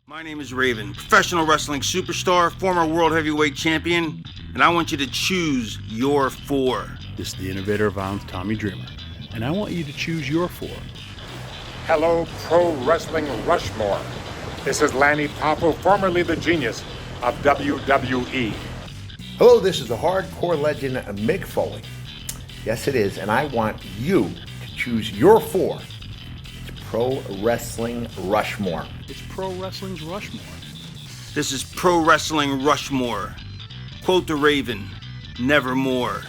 My name is Raven, professional wrestling superstar, former world heavyweight champion, and I want you to choose your four. This is the innovator of violence, Tommy Dreamer, and I want you to choose your four. Hello, Pro Wrestling Rushmore. This is Lanny Poffo, formerly the genius of WWE. Hello, this is the hardcore legend Mick Foley. Yes, it is, and I want you to choose your four. It's Pro Wrestling Rushmore. It's Pro Wrestling's Rushmore. This is Pro Wrestling Rushmore. Quote the Raven, nevermore.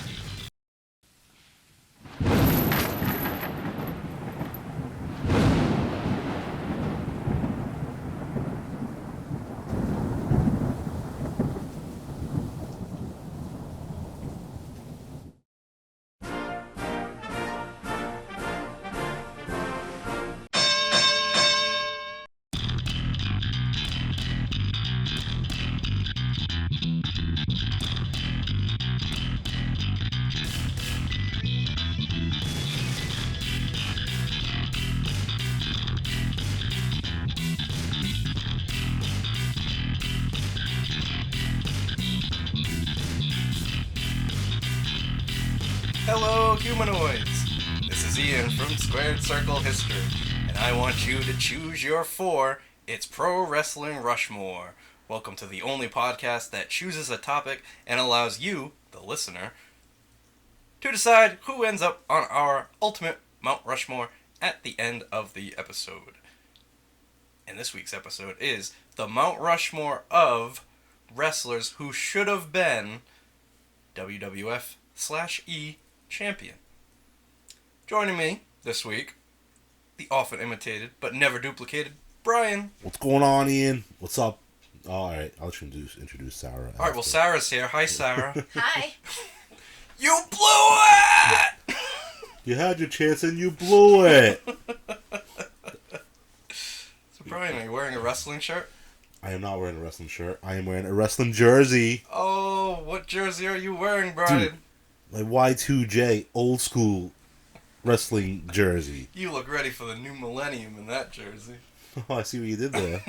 Hello, humanoids! This is Ian from Squared Circle History, and I want you to choose your four. It's Pro Wrestling Rushmore. Welcome to the only podcast that chooses a topic and allows you, the listener, to decide who ends up on our ultimate Mount Rushmore at the end of the episode. And this week's episode is the Mount Rushmore of wrestlers who should have been WWF/E champion. Joining me this week, the often imitated but never duplicated Brian. What's going on, Ian? What's up? Alright, I'll introduce Sara. Alright, well, Sarah's here. Hi, Sara. Hi. You blew it! You had your chance and you blew it. So, Brian, are you wearing a wrestling shirt? I am not wearing a wrestling shirt. I am wearing a wrestling jersey. Oh, what jersey are you wearing, Brian? Dude, my Y2J old school wrestling jersey. You look ready for the new millennium in that jersey. Oh, I see what you did there.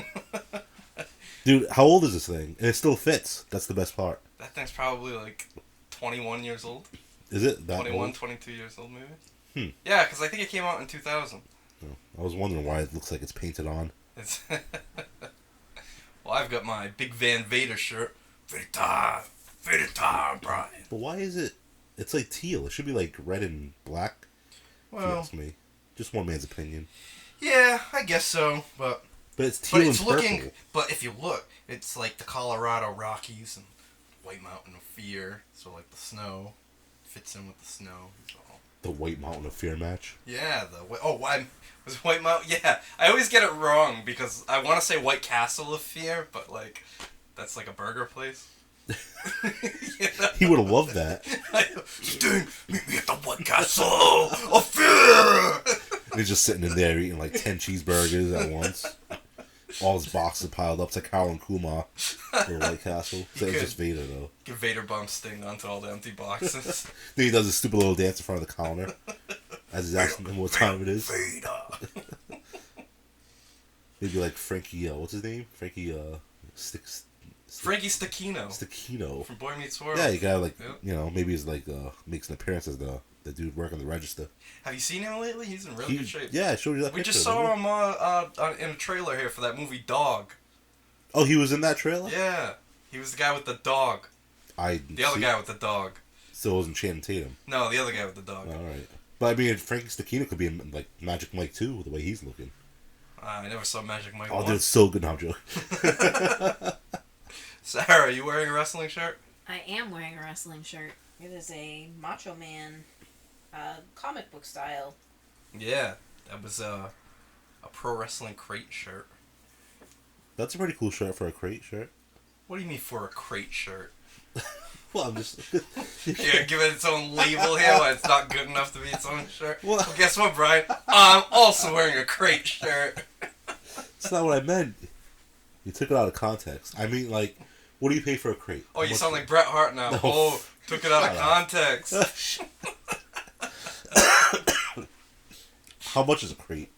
Dude, how old is this thing? And it still fits. That's the best part. That thing's probably like 21 years old. Is it that 21, old? 22 years old, maybe? Yeah, because I think it came out in 2000. Oh, I was wondering why it looks like it's painted on. It's well, I've got my Big Van Vader shirt. Vader, Brian. But why is it... It's like teal. It should be like red and black. Well, That's me. Just one man's opinion. yeah, I guess so, but But teal and purple. But if you look, it's like the Colorado Rockies and White Mountain of Fear. So like the snow fits in with the snow. So. The White Mountain of Fear match. Yeah, was it White Mountain? Yeah, I always get it wrong because I want to say White Castle of Fear, but like that's like a burger place. You know? He would have loved that. Sting, meet me at the White Castle of Fear. And he's just sitting in there eating like 10 cheeseburgers at once. All his boxes piled up. It's like Harold and Kumar for the White Castle. So it's just Vader, though. Give Vader bump Sting onto all the empty boxes. Then he does a stupid little dance in front of the counter as he's asking him what time it is. Vader. Maybe like Frankie, what's his name? Frankie, Frankie Stachino. Stachino. From Boy Meets World. Yeah, you gotta like, Yep. you know, maybe he's like, makes an appearance as the dude working the register. Have you seen him lately? He's in really good shape. Yeah, I showed you that We picture. just saw him in a trailer here for that movie Dog. Oh, he was in that trailer? Yeah. He was the guy with the dog. The other guy with the dog. Still wasn't Channing Tatum. No, the other guy with the dog. Alright. But I mean, Frankie Stachino could be in like Magic Mike too, the way he's looking. I never saw Magic Mike. Oh, dude, it's so good. Now, I'm joking. Sarah, are you wearing a wrestling shirt? I am wearing a wrestling shirt. It is a Macho Man comic book style. Yeah, that was a pro wrestling crate shirt. That's a pretty cool shirt for a crate shirt. What do you mean for a crate shirt? Well, I'm just... Yeah, give it its own label here when it's not good enough to be its own shirt. Well, Guess what, Brian? I'm also wearing a crate shirt. That's not what I meant. You took it out of context. I mean, like, what do you pay for a crate? Oh, you sound like Bret Hart now. No. Oh, took it out of context. How much is a crate?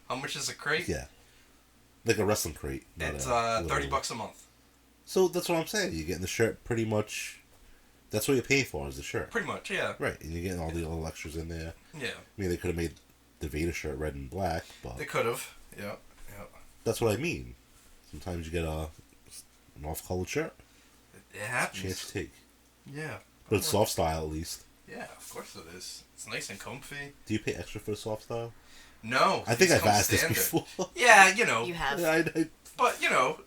How much is a crate? Yeah. Like a wrestling crate. It's a $30 a month. So that's what I'm saying. You're getting the shirt pretty much. That's what you're paying for is the shirt. Pretty much, yeah. Right, and you're getting all the little extras in there. Yeah. I mean, they could have made the Vader shirt red and black, but They could have. Yeah. that's what I mean. Sometimes you get an off-colored shirt. It happens. Chance to take. Yeah. But it's soft style at least. Yeah, of course it is. It's nice and comfy. Do you pay extra for the soft style? No. I think these I've come asked standard. this before. Yeah, you know. You have. But, you know,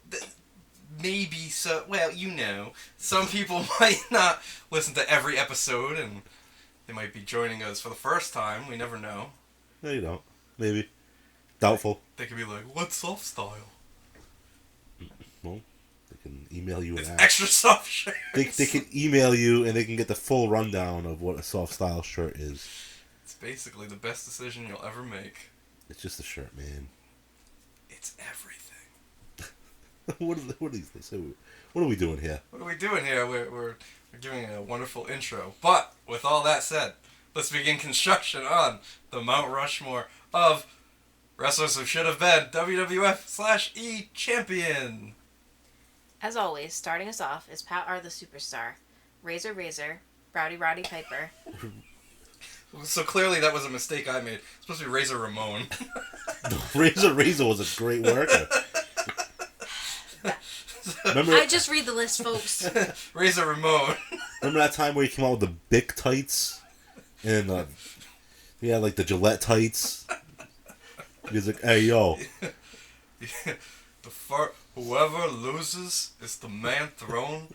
maybe so. Well, you know. Some people might not listen to every episode and they might be joining us for the first time. We never know. No, you don't. Maybe. Doubtful. They could be like, what's soft style? Well, they can email you It's and ask. extra soft shirts. They can email you and they can get the full rundown of what a soft style shirt is. It's basically the best decision you'll ever make. It's just a shirt, man. It's everything. What are these things? What are we doing here? What are we doing here? We're giving a wonderful intro. But with all that said, let's begin construction on the Mount Rushmore of wrestlers who should have been WWF/E champion. As always, starting us off is Pat R. the Superstar, Razor, Rowdy Piper. So clearly that was a mistake I made. It's supposed to be Razor Ramon. Razor was a great worker. Remember, I just read the list, folks. Razor Ramon. remember that time where he came out with the Bic tights? And he had like the Gillette tights? He was like, hey, yo. Whoever loses is the man thrown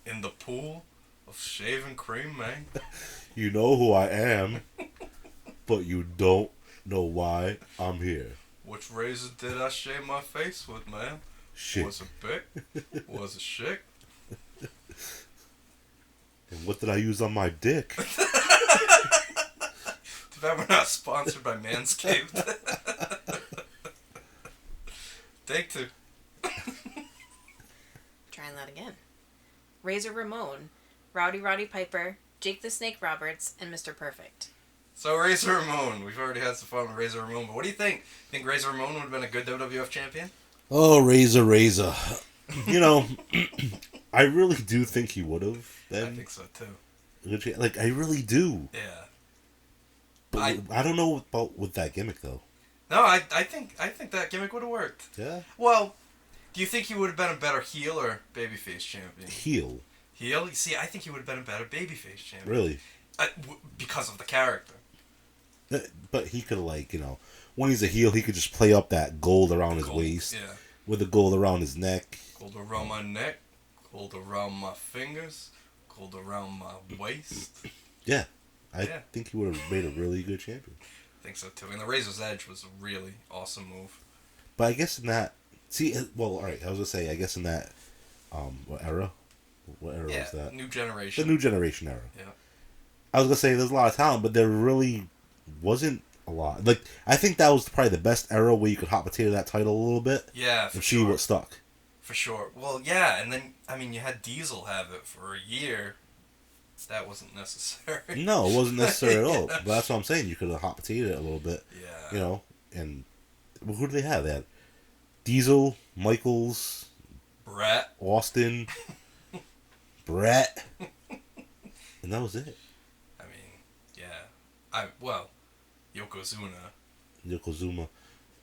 in the pool of shaving cream, man. You know who I am, but you don't know why I'm here. Which razor did I shave my face with, man? Shit. Was it Bic? Was it Schick? And what did I use on my dick? Too bad we're not sponsored by Manscaped. Take two. Trying that again. Razor Ramon, Rowdy Piper, Jake the Snake Roberts, and Mr. Perfect. So Razor Ramon, we've already had some fun with Razor Ramon, but what do you think? Think Razor Ramon would have been a good WWF champion? Oh, Razor. You know, I really do think he would have been. I think so too. Like, I really do. Yeah. But I don't know about with that gimmick, though. No, I think that gimmick would have worked. Yeah? Well, do you think he would have been a better heel or babyface champion? Heel. Heel? See, I think he would have been a better babyface champion. Really? Because of the character. But he could, like, you know, when he's a heel, he could just play up that gold around his waist. Yeah. With the gold around his neck. Gold around my neck, gold around my fingers, gold around my waist. Yeah. I think he would have made a really good champion. I think so too. And the Razor's Edge was a really awesome move. But I guess in that... See, well, alright, I was going to say, I guess in that... What era? What era was that? New Generation. The New Generation era. Yeah. I was going to say, there's a lot of talent, but there really wasn't a lot. Like, I think that was probably the best era where you could hot potato that title a little bit. Yeah, for and sure. see what stuck. For sure. Well, yeah, and then, I mean, you had Diesel have it for a year. That wasn't necessary. No, it wasn't necessary at all. But that's what I'm saying. You could have hot potatoed it a little bit. Yeah. You know, and who do they have? They had Diesel, Michaels, Brett. Austin, Brett, and that was it. I mean, yeah. Yokozuna.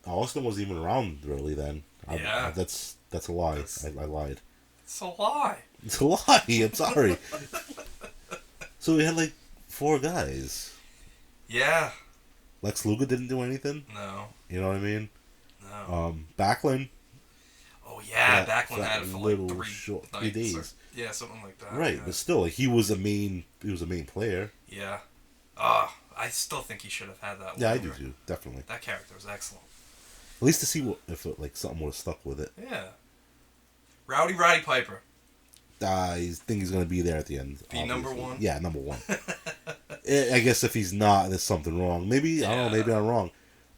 Austin wasn't even around really then. Yeah. That's a lie. I lied. It's a lie. It's a lie. I'm sorry. So we had like 4 guys. Yeah. Lex Luger didn't do anything. No. You know what I mean? No. Oh Backlund. yeah, that- Backlund that had it for little like 3 short nights. days. Or, yeah, something like that. Right, Yeah. but still, like, he was a main player. Yeah. I still think he should have had that. Yeah, I longer. do too, definitely. That character was excellent. At least to see if like something would have stuck with it. Yeah. Rowdy Piper. I think he's gonna be there at the end. Be number obviously. 1? Yeah, number 1. I guess if he's not, there's something wrong. Maybe I don't know. Maybe I'm wrong.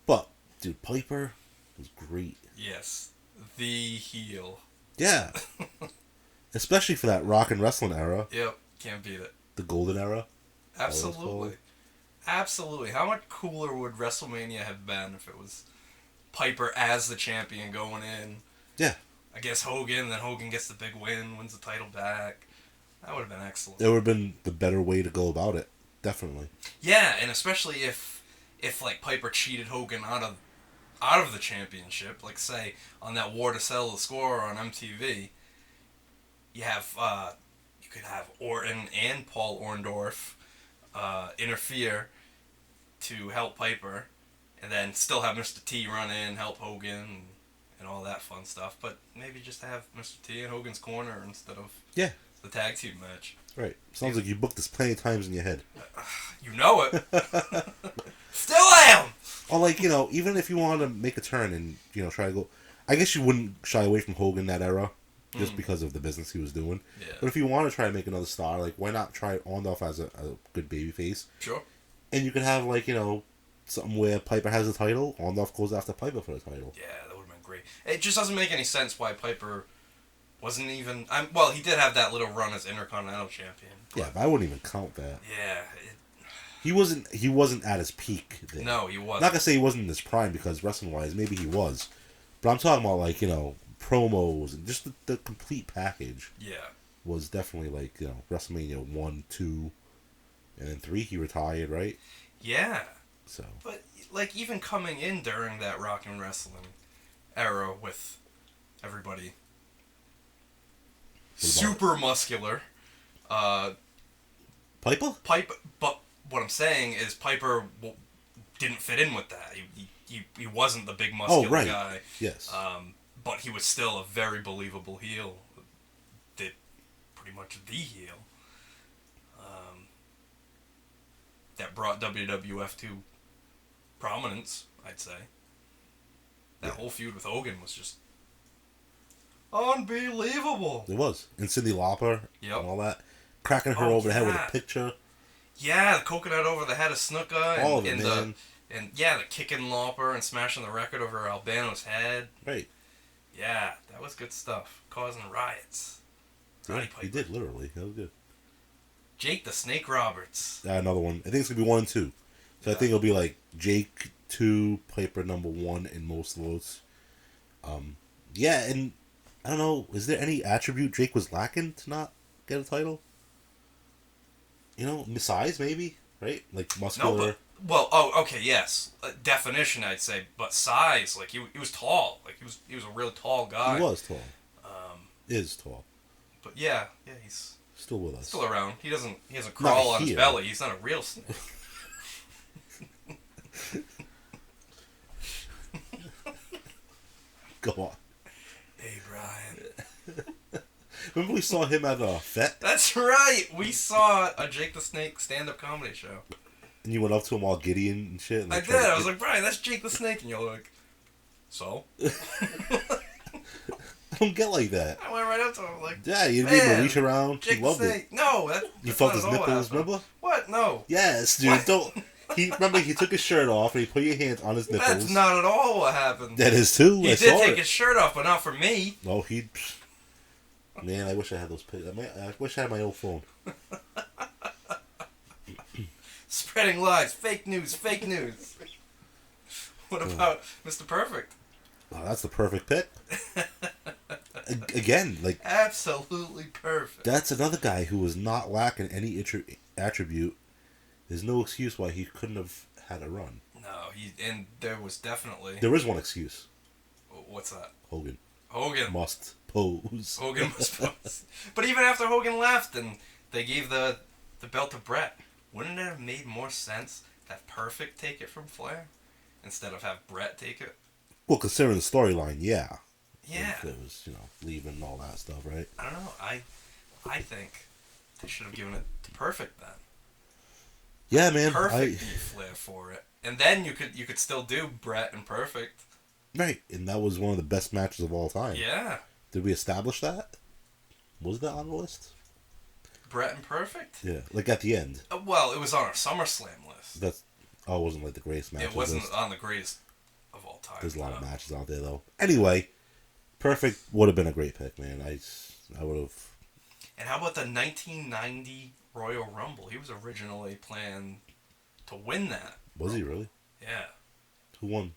But dude, Piper was great. Yes, the heel. Yeah. Especially for that rock and wrestling era. Yep, can't beat it. The golden era. Absolutely. Absolutely. How much cooler would WrestleMania have been if it was Piper as the champion going in. Yeah. I guess Hogan, then Hogan gets the big win, wins the title back. That would have been excellent. It would have been the better way to go about it. Definitely. Yeah, and especially if like Piper cheated Hogan out of the championship, like say on that War to Settle the Score on MTV, you could have Orton and Paul Orndorff interfere to help Piper, and then still have Mr. T run in, help Hogan, and all that fun stuff. But maybe just have Mr. T in Hogan's corner instead of the tag team match. Right. Sounds like you booked this plenty of times in your head. You know it. Still am! Or like, even if you wanted to make a turn and, try to go... I guess you wouldn't shy away from Hogan that era, just because of the business he was doing. Yeah. But if you want to try to make another star, like, why not try Orndorff as a good babyface? Sure. And you could have, like, something where Piper has the title, Orndorff goes after Piper for the title. Yeah, that would have been great. It just doesn't make any sense why Piper wasn't even... he did have that little run as Intercontinental Champion. Yeah, but I wouldn't even count that. Yeah. He wasn't at his peak then. No, he wasn't. Not gonna say he wasn't in his prime, because wrestling-wise, maybe he was. But I'm talking about, like, promos and just the complete package. Yeah. Was definitely, like, WrestleMania 1, 2, and then 3 he retired, right? Yeah. So. But, like, even coming in during that rock and wrestling era with everybody super muscular. Piper? But what I'm saying is Piper didn't fit in with that. He wasn't the big muscular guy. Yes. But he was still a very believable heel. Pretty much the heel. That brought WWF to prominence, I'd say. That whole feud with Hogan was just unbelievable. It was. And Cyndi Lauper and all that. Cracking her over the head with a picture. Yeah, the coconut over the head of Snuka. All of it, man. The kicking Lauper and smashing the record over Albano's head. Right. Yeah, that was good stuff. Causing riots. Yeah, he did, literally. That was good. Jake the Snake Roberts. Another one. I think it's going to be 1 and 2. So I think it'll be like Jake 2, Piper number 1 in most votes. Yeah, and I don't know, is there any attribute Jake was lacking to not get a title? Size maybe, right? Like muscular. No, okay, yes. Definition, I'd say, but size, like he was tall, like he was a real tall guy. He was tall. Is tall. But yeah, he's still with us. Still around. He doesn't crawl on his belly. He's not a real snake. Go on. Hey, Brian. Remember we saw him at FET? That's right. We saw a Jake the Snake stand-up comedy show. And you went up to him all giddy and shit. And I did. I was like, Brian, that's Jake the Snake. And you're like, so? I don't get like that. I went right up to him like, yeah, you didn't even reach around. Jake He loved the Snake. it. No, you felt his nipples, remember? What? No. Yes, dude. What? Don't. Remember, he took his shirt off and he put your hands on his nipples. That's not at all what happened. That is too. He did take his shirt off, but not for me. No, he. Man, I wish I had those pictures. I wish I had my old phone. Spreading lies, fake news. What about Mr. Perfect? Oh, that's the perfect pick. Again, like absolutely perfect. That's another guy who was not lacking any attribute. There's no excuse why he couldn't have had a run. No, and there was definitely... There is one excuse. What's that? Hogan Hogan must pose. But even after Hogan left and they gave the belt to Brett, wouldn't it have made more sense to have Perfect take it from Flair instead of have Brett take it? Well, considering the storyline, yeah. Yeah. If it was, leaving and all that stuff, right? I don't know. I think they should have given it to Perfect then. Yeah, man. Perfect beat Flair for it. And then you could still do Brett and Perfect. Right, and that was one of the best matches of all time. Yeah. Did we establish that? Was that on the list? Brett and Perfect? Yeah, like at the end. Well, it was on our SummerSlam list. It wasn't like the greatest match. It wasn't on the greatest of all time. There's a lot of matches out there, though. Anyway, Perfect would have been a great pick, man. I would have... And how about the 1990 Royal Rumble? He was originally planned to win that. Was he really? Yeah. Who won?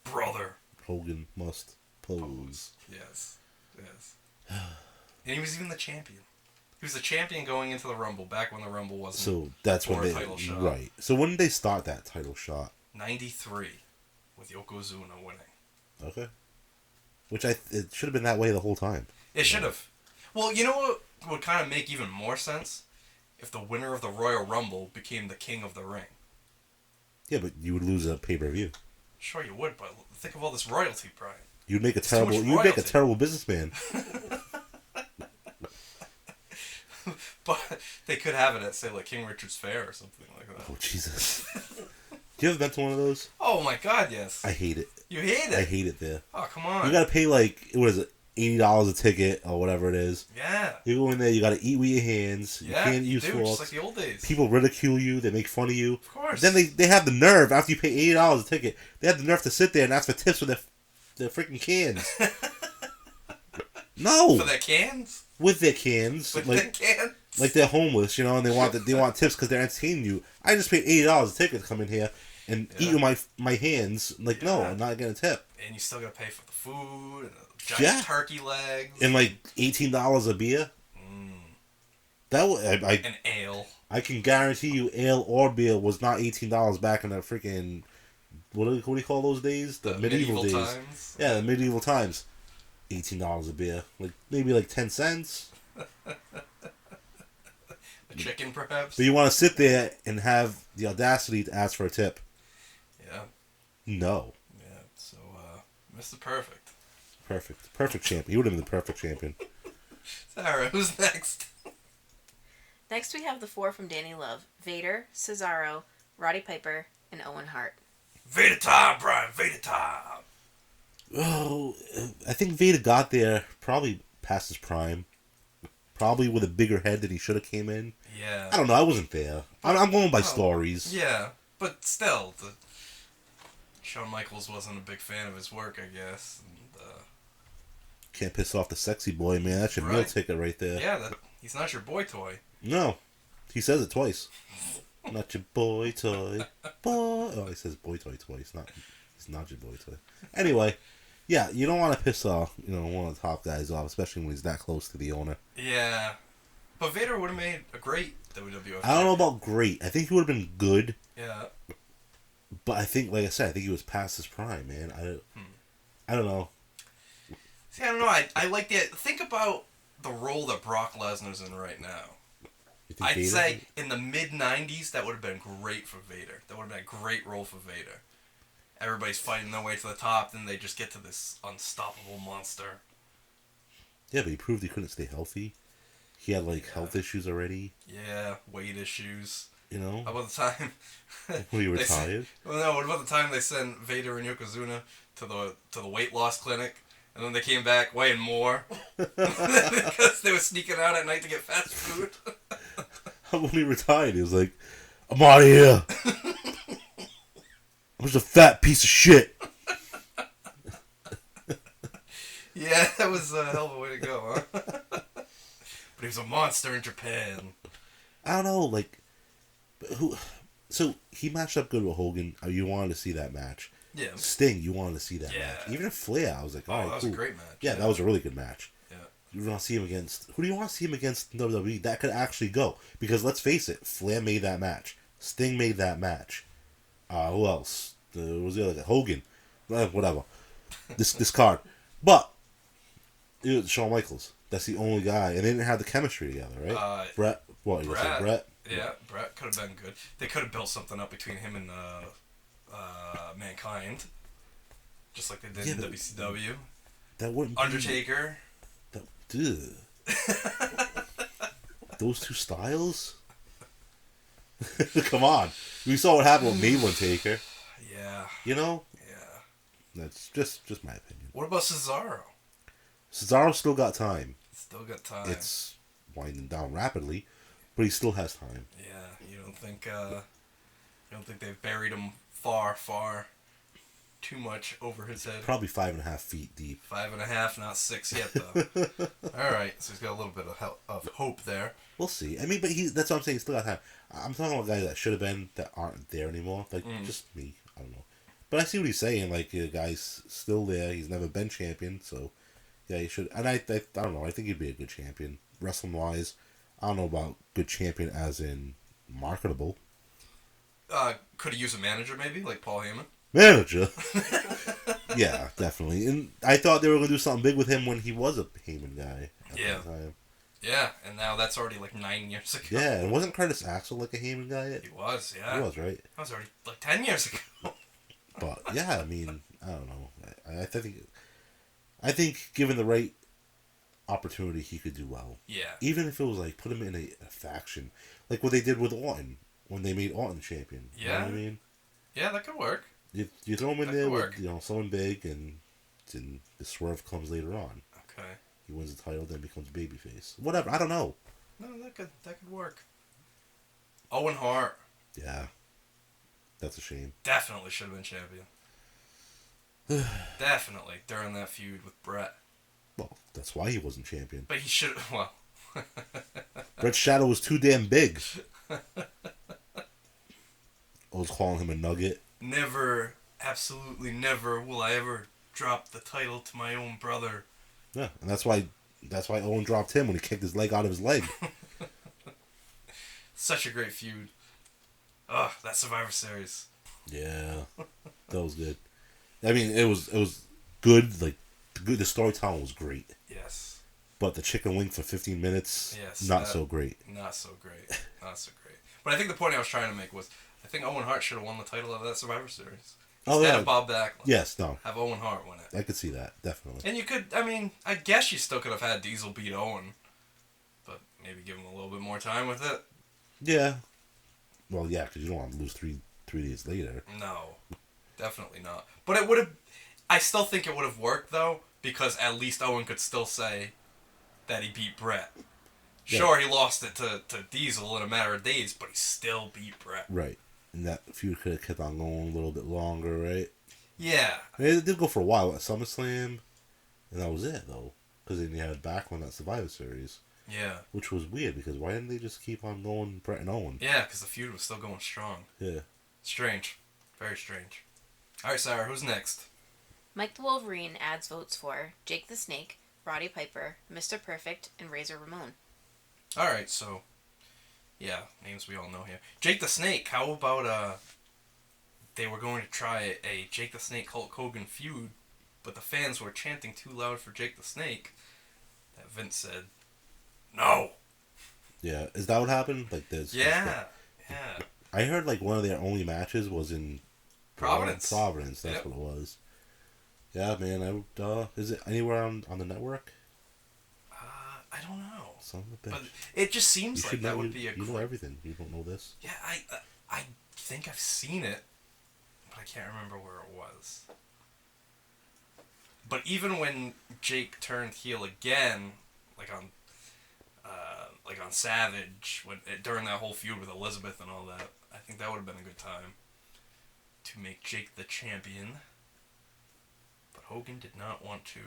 brother. Hogan must pose. Yes. And he was even the champion. He was the champion going into the Rumble, back when the Rumble wasn't So that's when for a they title shot. right. So when did they start that title shot? 93, with Yokozuna winning. Okay. Which it should have been that way the whole time. It should have. Well, you know what would kind of make even more sense? If the winner of the Royal Rumble became the king of the ring. Yeah, but you would lose a pay-per-view. Sure you would, but think of all this royalty, Brian. You'd make a It's too much terrible. You'd make a royalty. terrible businessman. But they could have it at, say, like King Richard's Fair or something like that. Oh Jesus! Do you ever been to one of those? Oh my God, yes. I hate it. You hate it? I hate it there. Oh, come on. You gotta pay like what is it, $80 a ticket or whatever it is. Yeah. You go in there, you gotta eat with your hands. You Yeah, can't you use do, forks. just like the old days. People ridicule you. They make fun of you. Of course. Then they have the nerve after you pay $80 a ticket. They have the nerve to sit there and ask for tips for their freaking cans. No. For their cans? With their cans. With like, their cans? Like they're homeless, you know, and they want tips because they're entertaining you. I just paid $80 a ticket to come in here and eat with my hands. Like, no, I'm not getting a tip. And you still gotta pay for the food and the giant turkey legs. And like $18 a beer. That An ale. I can guarantee you, ale or beer was not $18 back in the freaking what do you call those days? The medieval days. Times. Yeah, the medieval times. $18 a beer, like maybe like 10 cents. A chicken, perhaps. But you want to sit there and have the audacity to ask for a tip? Yeah. No. Yeah. So, Mr. Perfect. Perfect champion. He would have been the perfect champion. Sarah, who's next? Next, we have the four from Danny Love: Vader, Cesaro, Roddy Piper, and Owen Hart. Vader time, Brian. Vader time. Oh, I think Vader got there probably past his prime. Probably with a bigger head than he should have came in. Yeah. I don't know. I wasn't there. I'm going by stories. Yeah, but still, Shawn Michaels wasn't a big fan of his work, I guess. And, Can't piss off the sexy boy, man. That's your meal ticket right there. Yeah, he's not your boy toy. No. He says it twice. Not your boy toy. Boy. Oh, he says boy toy twice. He's not your boy toy. Anyway, yeah, you don't want to piss off, one of the top guys off, especially when he's that close to the owner. Yeah. But Vader would have made a great WWF. I don't know about great. I think he would have been good. Yeah. But I think, like I said, I think he was past his prime, man. I don't know. See, I don't know. I like the... Think about the role that Brock Lesnar's in right now. I'd Vader? say in the mid-90s, that would have been great for Vader. That would have been a great role for Vader. Everybody's fighting their way to the top, then they just get to this unstoppable monster. Yeah, but he proved he couldn't stay healthy. He had, health issues already. Yeah, weight issues. How about the time... When he retired? Well, no, what about the time they sent Vader and Yokozuna to the weight loss clinic, and then they came back weighing more? Because they were sneaking out at night to get fast food. When he retired, he was like, I'm out of here. I'm just a fat piece of shit. Yeah, that was a hell of a way to go, huh? But he was a monster in Japan. I don't know, who? So he matched up good with Hogan. You wanted to see that match. Yeah. Sting, you wanted to see that match. Even Flair, I was like, all right, that was cool. a great match. Yeah, that was a really good match. Yeah. You want to see him against? Who do you want to see him against in WWE? That could actually go, because let's face it, Flair made that match. Sting made that match. Who else? Was the other guy? Hogan. Whatever. This card, but it was Shawn Michaels. That's the only guy, and they didn't have the chemistry together, right? Brett. What you say, Brett? Yeah, Brett could have been good. They could have built something up between him and Mankind, just like they did in WCW. That wouldn't. Undertaker. Those two styles. Come on, we saw what happened with Mabel and Taker. Yeah. Yeah. That's just my opinion. What about Cesaro? Cesaro still got time. Still got time. It's winding down rapidly, but he still has time. Yeah, you don't think they've buried him far too much over his head? Probably 5.5 feet deep. 5.5, not 6 yet though. All right, so he's got a little bit of hope there. We'll see. I mean, but that's what I'm saying. He's still got time. I'm talking about guys that should have been that aren't there anymore. Just me. I don't know. But I see what he's saying. Like, the guy's still there. He's never been champion, so yeah, he should. And I don't know. I think he'd be a good champion, wrestling wise. I don't know about good champion as in marketable. Could he use a manager maybe, like Paul Heyman? Manager. Yeah, definitely. And I thought they were gonna do something big with him when he was a Heyman guy. At Yeah. that time. Yeah, and now that's already like 9 years ago. Yeah, and wasn't Curtis Axel like a Heyman guy yet? He was, yeah. He was, right? That was already like 10 years ago. But yeah, I mean, I don't know. I think given the right opportunity, he could do well. Yeah. Even if it was like put him in a faction, like what they did with Orton when they made Orton champion. You know what I mean? Yeah, that could work. You throw him in That there could with work. someone big, and the swerve comes later on. Okay. He wins the title, then becomes babyface. Whatever. I don't know. No, that could work. Owen Hart Yeah, that's a shame. definitely should have been champion. Definitely during that feud with Brett. Well, that's why he wasn't champion. But he should. Well. Brett's shadow was too damn big. I was calling him a nugget. Never, absolutely never will I ever drop the title to my own brother. Yeah, and that's why Owen dropped him when he kicked his leg out of his leg. Such a great feud. Ugh, that Survivor Series. Yeah, that was good. I mean, it was good. Like the storytelling was great, Yes. but the chicken wing for 15 minutes, Yes. not so great. Not so great. Not so great. But I think the point I was trying to make was, I think Owen Hart should have won the title of that Survivor Series. Oh Instead yeah, of Bob Backlund. yes, no, Have Owen Hart win it. I could see that definitely. And you could, I mean, I guess you still could have had Diesel beat Owen. But maybe give him a little bit more time with it. Yeah, well, yeah, because you don't want to lose three days later. No. Definitely not. But it would have, I still think it would have worked though, because at least Owen could still say that he beat Brett. Yeah. Sure, he lost it to Diesel in a matter of days, but he still beat Brett. Right, and that feud could have kept on going a little bit longer, right? Yeah. I mean, it did go for a while at SummerSlam, and that was it though, because then you had Backlund at Survivor Series. Yeah. Which was weird, because why didn't they just keep on going Brett and Owen? Yeah, because the feud was still going strong. Yeah. Strange. Very strange. Alright, Sarah, who's next? Mike the Wolverine adds votes for Jake the Snake, Roddy Piper, Mr. Perfect, and Razor Ramon. Alright, so, yeah, names we all know here. Jake the Snake, how about, they were going to try a Jake the Snake Hulk Hogan feud, but the fans were chanting too loud for Jake the Snake, that Vince said, no! Yeah, is that what happened? Like this? Yeah. I heard like one of their only matches was in Providence. Providence, that's Yep. what it was. Yeah, man. I would. Is it anywhere on the network? I don't know. Son of a bitch. But it just seems You like should that know. would be a You know great... everything. You don't know this. Yeah, I think I've seen it, but I can't remember where it was. But even when Jake turned heel again, like on Savage, during that whole feud with Elizabeth and all that, I think that would have been a good time to make Jake the champion. But Hogan did not want to.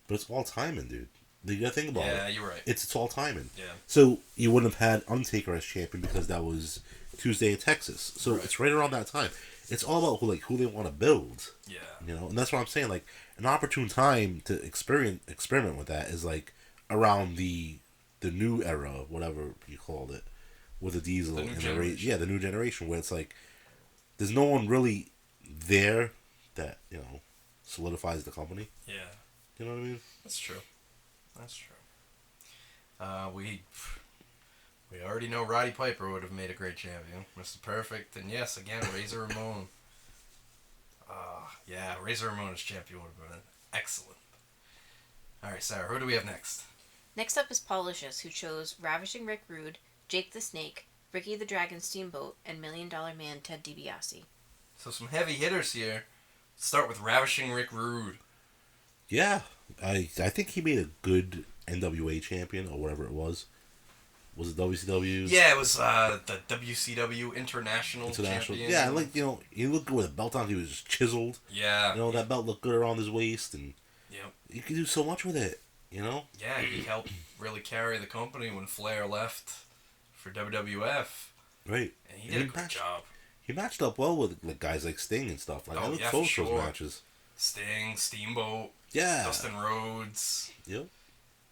But it's all timing, dude. You gotta think about it. Yeah, you're right. It's all timing. Yeah. So you wouldn't have had Undertaker as champion because that was Tuesday in Texas. So Right. it's right around that time. It's all about who they want to build. Yeah. You know, and that's what I'm saying. Like an opportune time to experiment with that is like around the new era, whatever you called it, with the Diesel The new and generation. the new generation, where it's like there's no one really there that solidifies the company. Yeah. You know what I mean? That's true. That's true. We already know Roddy Piper would have made a great champion. Mr. Perfect, and yes, again, Razor Ramon. Yeah, Razor Ramon as champion would have been excellent. Alright, Sarah, who do we have next? Next up is Paul Licious, who chose Ravishing Rick Rude, Jake the Snake, Ricky the Dragon Steamboat, and $1 Million Man Ted DiBiase. So some heavy hitters here. Start with Ravishing Rick Rude. Yeah, I think he made a good NWA champion or whatever it was. Was it WCW? Yeah, it was the WCW International Champion. Yeah, like he looked good with a belt on. He was just chiseled. Yeah. That belt looked good around his waist, and Yep. you could do so much with it. Yeah, he helped really carry the company when Flair left for WWF. Right. And he did a good job. He matched up well with like guys like Sting and stuff. Like I look yeah, forward for to those sure. matches. Sting, Steamboat, Yeah. Dustin Rhodes. Yep.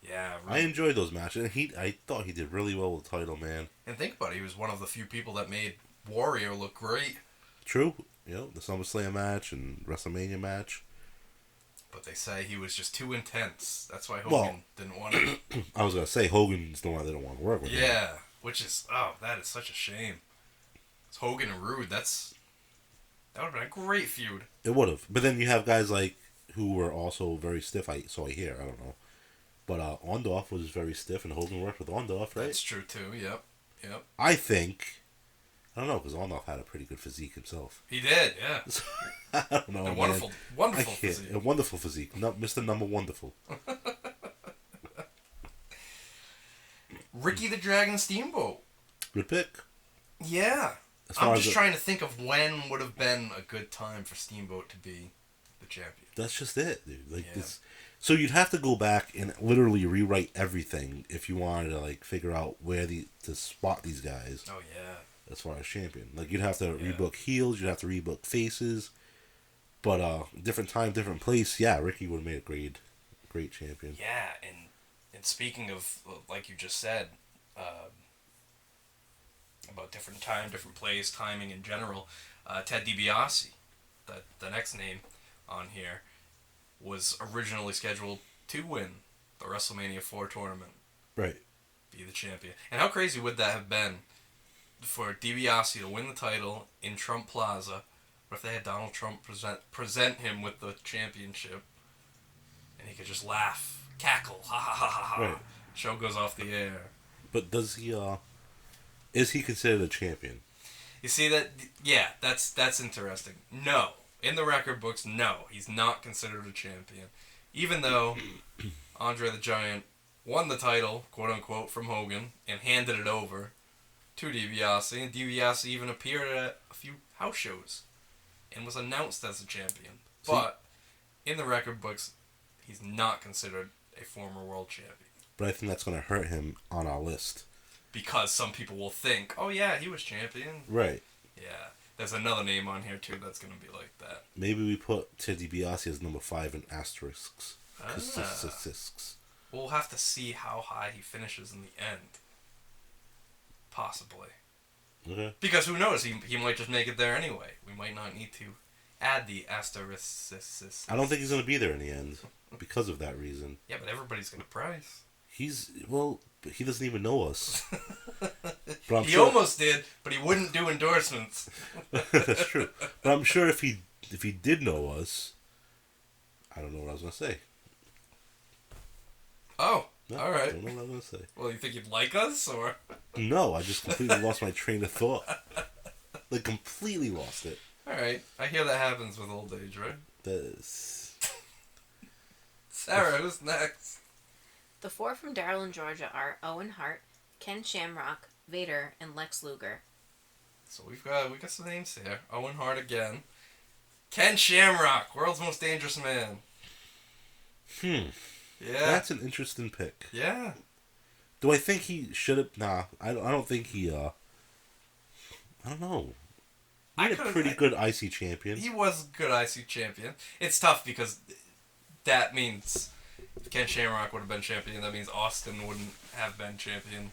Yeah, I enjoyed those matches, and I thought he did really well with the title, man. and think about it, he was one of the few people that made Warrior look great. True. The SummerSlam match and WrestleMania match. But they say he was just too intense. That's why Hogan didn't want it. I was gonna say Hogan's the one that didn't want to work with him. Yeah, which is that is such a shame. It's Hogan and Rude. That would have been a great feud. It would have, but then you have guys like who were also very stiff. I hear. I don't know, but Orndorff was very stiff, and Hogan worked with Orndorff, right? That's true too. Yep. I think. I don't know, because Orndorff had a pretty good physique himself. He did. Yeah. I don't know, A man. wonderful physique. A wonderful physique. Mr. Number Wonderful. Ricky the Dragon Steamboat. Good pick. Yeah. As far I'm as just trying to think of when would have been a good time for Steamboat to be the champion. That's just it, dude. Like Yeah. so you'd have to go back and literally rewrite everything if you wanted to like figure out where to spot these guys. Oh yeah. As far as champion, like you'd have to rebook heels, you'd have to rebook faces, but different time, different place. Yeah, Ricky would have made a great champion. Yeah, and speaking of like you just said, about different time, different place, timing in general, Ted DiBiase, the next name on here, was originally scheduled to win the WrestleMania 4 tournament, Right. be the champion. And how crazy would that have been for DiBiase to win the title in Trump Plaza? What if they had Donald Trump present him with the championship, and he could just laugh, cackle, ha ha ha ha ha. Right. Show goes off the air. But does he? Is he considered a champion? You see that? Yeah, that's interesting. No, in the record books, no, he's not considered a champion, even though Andre the Giant won the title, quote unquote, from Hogan and handed it over to DiBiase, and DiBiase even appeared at a few house shows and was announced as a champion. But in the record books, he's not considered a former world champion. But I think that's going to hurt him on our list. Because some people will think, oh yeah, he was champion. Right. Yeah. There's another name on here too that's going to be like that. Maybe we put Ted DiBiase as number 5 in asterisks. We'll have to see how high he finishes in the end. Possibly. Okay. Because who knows, he might just make it there anyway. We might not need to add the asterisks. I don't think he's going to be there in the end because of that reason. Yeah, but everybody's going to price. But he doesn't even know us. But He almost did, but he wouldn't do endorsements. That's true. But I'm sure if he did know us, I don't know what I was going to say. Oh, No, all right. I don't know what I was going to say. Well, you think you'd like us, or? No, I just completely lost my train of thought. Like, completely lost it. All right. I hear that happens with old age, right? Sarah, who's next? The 4 from Darrell in Georgia are Owen Hart, Ken Shamrock, Vader, and Lex Luger. So we got some names here. Owen Hart again. Ken Shamrock, world's most dangerous man. Yeah. That's an interesting pick. Yeah. Do I think he should have? Nah, I don't think he. I don't know. He had a pretty good IC champion. He was a good IC champion. It's tough because that means if Ken Shamrock would have been champion, that means Austin wouldn't have been champion.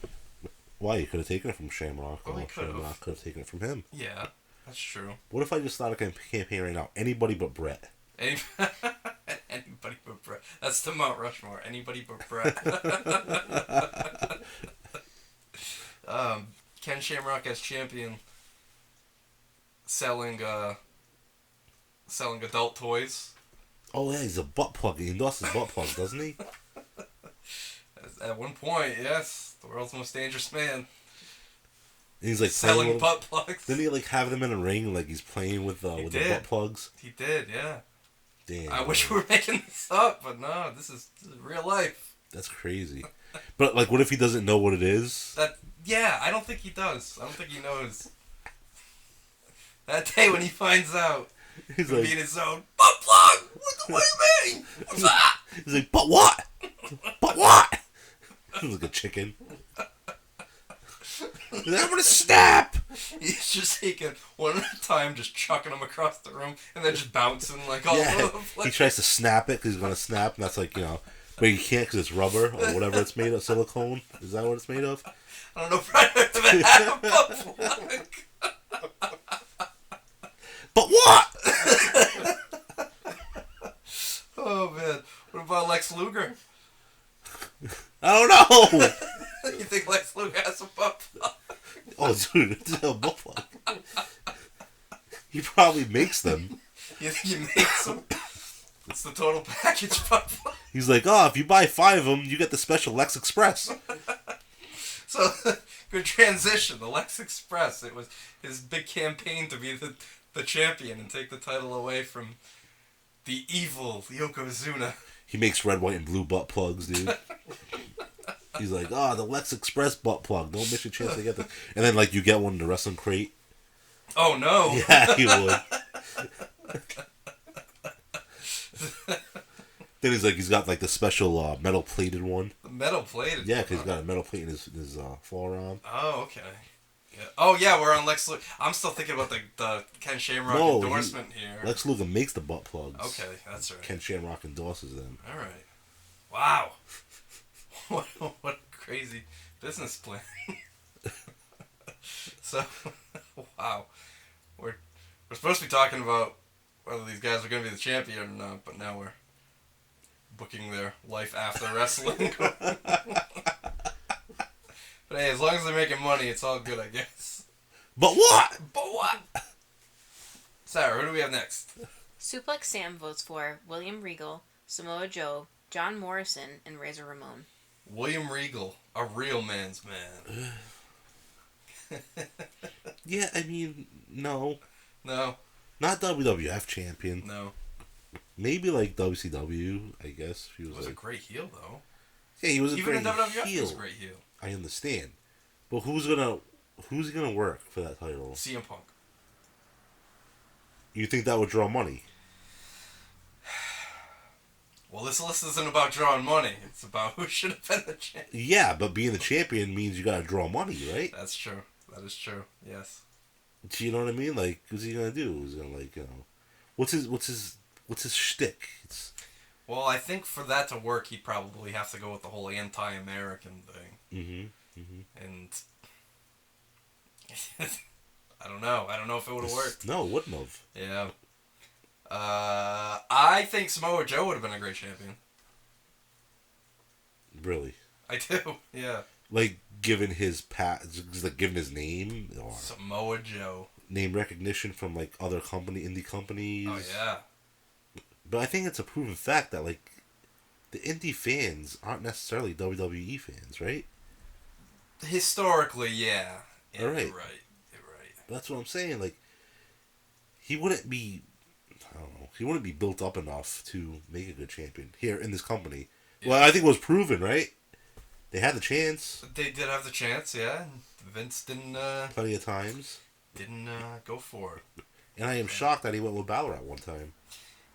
Why? You could have taken it from Shamrock. Well, he or could have. Shamrock could have taken it from him. Yeah, that's true. What if I just started a campaign right now? Anybody but Brett. Anybody but Brett. That's the Mount Rushmore. Anybody but Brett. Ken Shamrock as champion, selling adult toys. Oh yeah, he's a butt plug. He endorses butt plugs, doesn't he? At one point, yes, the world's most dangerous man. And he's like selling butt plugs. Didn't he like have them in a ring, like he's playing with the butt plugs? He did, yeah. Damn. I wish we were making this up, but no, this is real life. That's crazy. But like, what if he doesn't know what it is? Yeah, I don't think he does. I don't think he knows. That day when he finds out, He's he'll like, be in his zone. Butt plug! What do you mean? What's that? He's like, but what? But what? He's like a chicken. He's like, I'm gonna snap. He's just taking one at a time, just chucking them across the room, and then just bouncing like all over the place. He tries to snap it because he's going to snap, and that's like, but you can't because it's rubber or whatever it's made of, silicone. Is that what it's made of? I don't know, Friday the hat butt plug. But what? Oh, man. What about Lex Luger? I don't know. You think Lex Luger has a butt plug? Oh, dude, it's a butt plug. He probably makes them. You think he makes them? It's the total package butt plug. He's like, if you buy 5 of them, you get the special Lex Express. So, good transition. The Lex Express. It was his big campaign to be the champion and take the title away from the evil Yokozuna. He makes red, white, and blue butt plugs, dude. He's like, the Lex Express butt plug. Don't miss your chance to get this. And then, like, you get one in the wrestling crate. Oh, no. Yeah, he would. Then he's got, like, the special metal-plated one. The metal-plated? Yeah, because he's got a metal plate in his forearm. Oh, okay. Yeah. Oh, yeah, we're on Lex Luger. I'm still thinking about the Ken Shamrock endorsement here. Lex Luger makes the butt plugs. Okay, that's right. Ken Shamrock endorses them. All right. Wow. What a crazy business plan. So, wow. We're supposed to be talking about whether these guys are going to be the champion or not, but now we're booking their life after wrestling. But hey, as long as they're making money, it's all good, I guess. But what? But what? Sarah, who do we have next? Suplex Sam votes for William Regal, Samoa Joe, John Morrison, and Razor Ramon. William Regal, a real man's man. Yeah, I mean, no. No. Not WWF champion. No. Maybe like WCW, I guess. He was a great heel, though. Yeah, he was a Even great in WWF, heel. he was a great heel. I understand. But who's gonna work for that title? CM Punk. You think that would draw money? Well, this list isn't about drawing money. It's about who should have been the champion. Yeah, but being the champion means you gotta draw money, right? That's true. That is true. Yes. Do you know what I mean? Like, what's he gonna do? He's gonna what's his shtick? Well, I think for that to work, he'd probably have to go with the whole anti-American thing. And I don't know. I don't know if it would have worked. No, it wouldn't have. Yeah. I think Samoa Joe would have been a great champion. Really? I do. Yeah. Like, given his given his name or Samoa Joe. Name recognition from like other indie companies. Oh yeah. But I think it's a proven fact that like the indie fans aren't necessarily WWE fans, right? Historically, yeah. All right. You're right. That's what I'm saying. Like, he wouldn't be, I don't know, he wouldn't be built up enough to make a good champion here in this company. Yeah. Well, I think it was proven, right? They had the chance. They did have the chance, yeah. Vince didn't. Plenty of times. Didn't go for it. And I am shocked that he went with Balor at one time.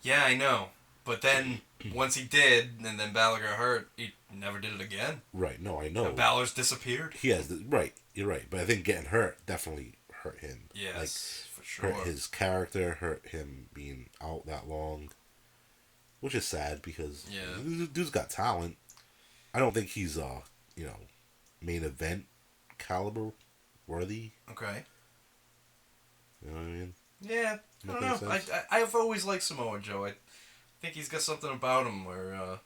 Yeah, I know. But then, once he did, and then Balor got hurt, he never did it again. Right, no, I know. And Balor's disappeared. He has, right, you're right. But I think getting hurt definitely hurt him. Yes, like, for sure. Hurt his character, hurt him being out that long. Which is sad because the dude's got talent. I don't think he's, main event caliber worthy. Okay. You know what I mean? Yeah, I don't know. I've always liked Samoa Joe. I think he's got something about him where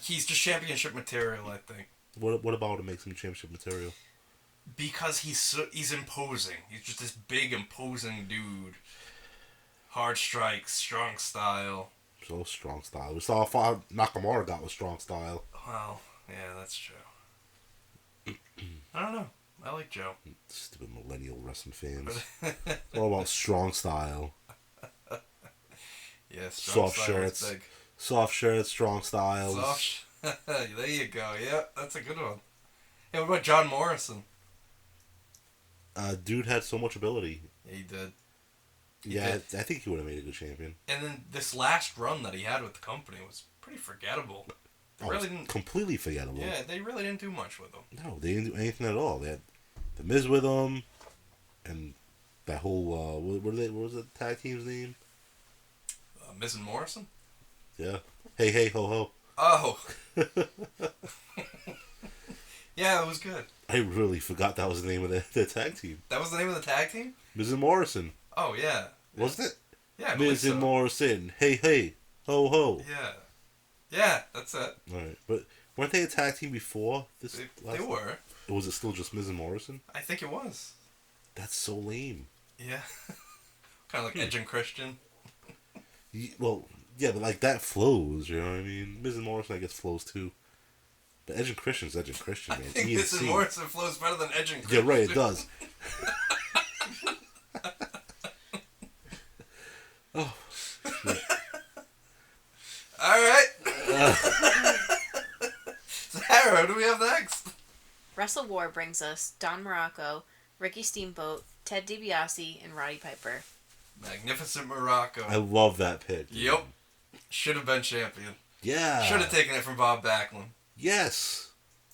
he's just championship material, I think. What about him makes him championship material? Because he's imposing. He's just this big, imposing dude. Hard strikes, strong style. So strong style. We saw how far Nakamura got with strong style. Well, yeah, that's true. I don't know. I like Joe. Stupid millennial wrestling fans. It's all about strong style. Yeah, strong soft style shirts. is big. Soft shirts, strong styles. There you go. Yeah, that's a good one. Hey, what about John Morrison? Dude had so much ability. Yeah, he did. I think he would have made a good champion. And then this last run that he had with the company was pretty forgettable. They really didn't. Completely forgettable. Yeah, they really didn't do much with them. No, they didn't do anything at all. They had the Miz with them, and that whole what was the tag team's name? Miz and Morrison. Yeah. Hey hey ho ho. Oh. Yeah, it was good. I really forgot that was the name of the tag team. That was the name of the tag team? Miz and Morrison. Oh, yeah. Wasn't it? Yeah, I believe Miz and so. Morrison. Hey hey ho ho. Yeah. Yeah, that's it. Alright, but weren't they a tag team before this? They were. Or was it still just Miz and Morrison? I think it was. That's so lame. Yeah. Kind of like Edge and Christian. Well, yeah, but like that flows, you know what I mean? Miz and Morrison, I guess, flows too. But Edge and Christian's Edge and Christian, I man. think Miz and Morrison flows better than Edge and Yeah, Christian. right, it does. Oh, shit. Alright. Sarah, what do we have next? Wrestle War brings us Don Morocco, Ricky Steamboat, Ted DiBiase, and Roddy Piper. Magnificent Morocco. I love that pick. Yep. Should have been champion. Yeah. Should have taken it from Bob Backlund. Yes.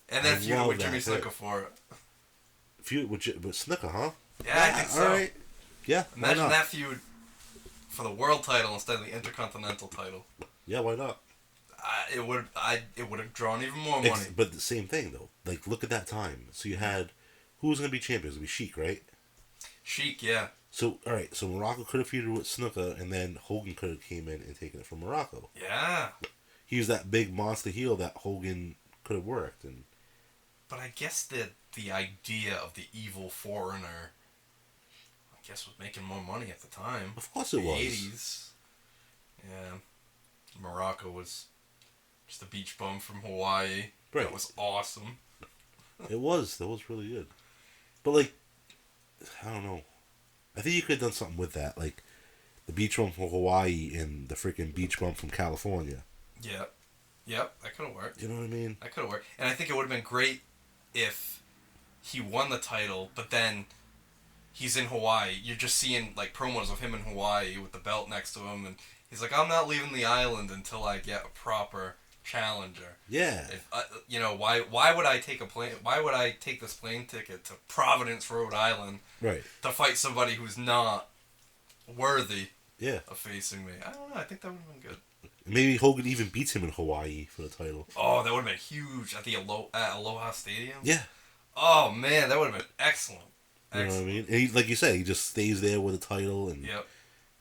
And then I feud love with Jimmy that pick. Snuka for it. Feud with Snooker, huh? Yeah, I think so. Alright. Yeah, why Imagine not? that feud for the world title instead of the Intercontinental title. Yeah, why not? It would have drawn even more money. But the same thing, though. Like, look at that time. So you had... Who was going to be champion? It was going to be Sheik, right? Sheik, yeah. So, alright. So Morocco could have feuded with Snooker, and then Hogan could have came in and taken it from Morocco. Yeah. He was that big monster heel that Hogan could have worked. And But I guess the idea of the evil foreigner, I guess, was making more money at the time. Of course it The was. 80s. Yeah. Morocco was just a beach bum from Hawaii. Right. That was awesome. It was. That was really good. But, like, I don't know. I think you could have done something with that. Like, the beach bum from Hawaii and the freaking beach bum from California. Yep. Yep, that could have worked. You know what I mean? That could have worked. And I think it would have been great if he won the title, but then he's in Hawaii. You're just seeing, like, promos of him in Hawaii with the belt next to him, and he's like, I'm not leaving the island until I get a proper challenger. Yeah. If, why would I take why would I take this plane ticket to Providence, Rhode Island Right. to fight somebody who's not worthy Yeah. of facing me? I don't know. I think that would have been good. Maybe Hogan even beats him in Hawaii for the title. Oh, that would have been huge at the Aloha Stadium. Yeah. Oh man, that would have been excellent. You know what I mean? And he, like you said, he just stays there with the title and Yep.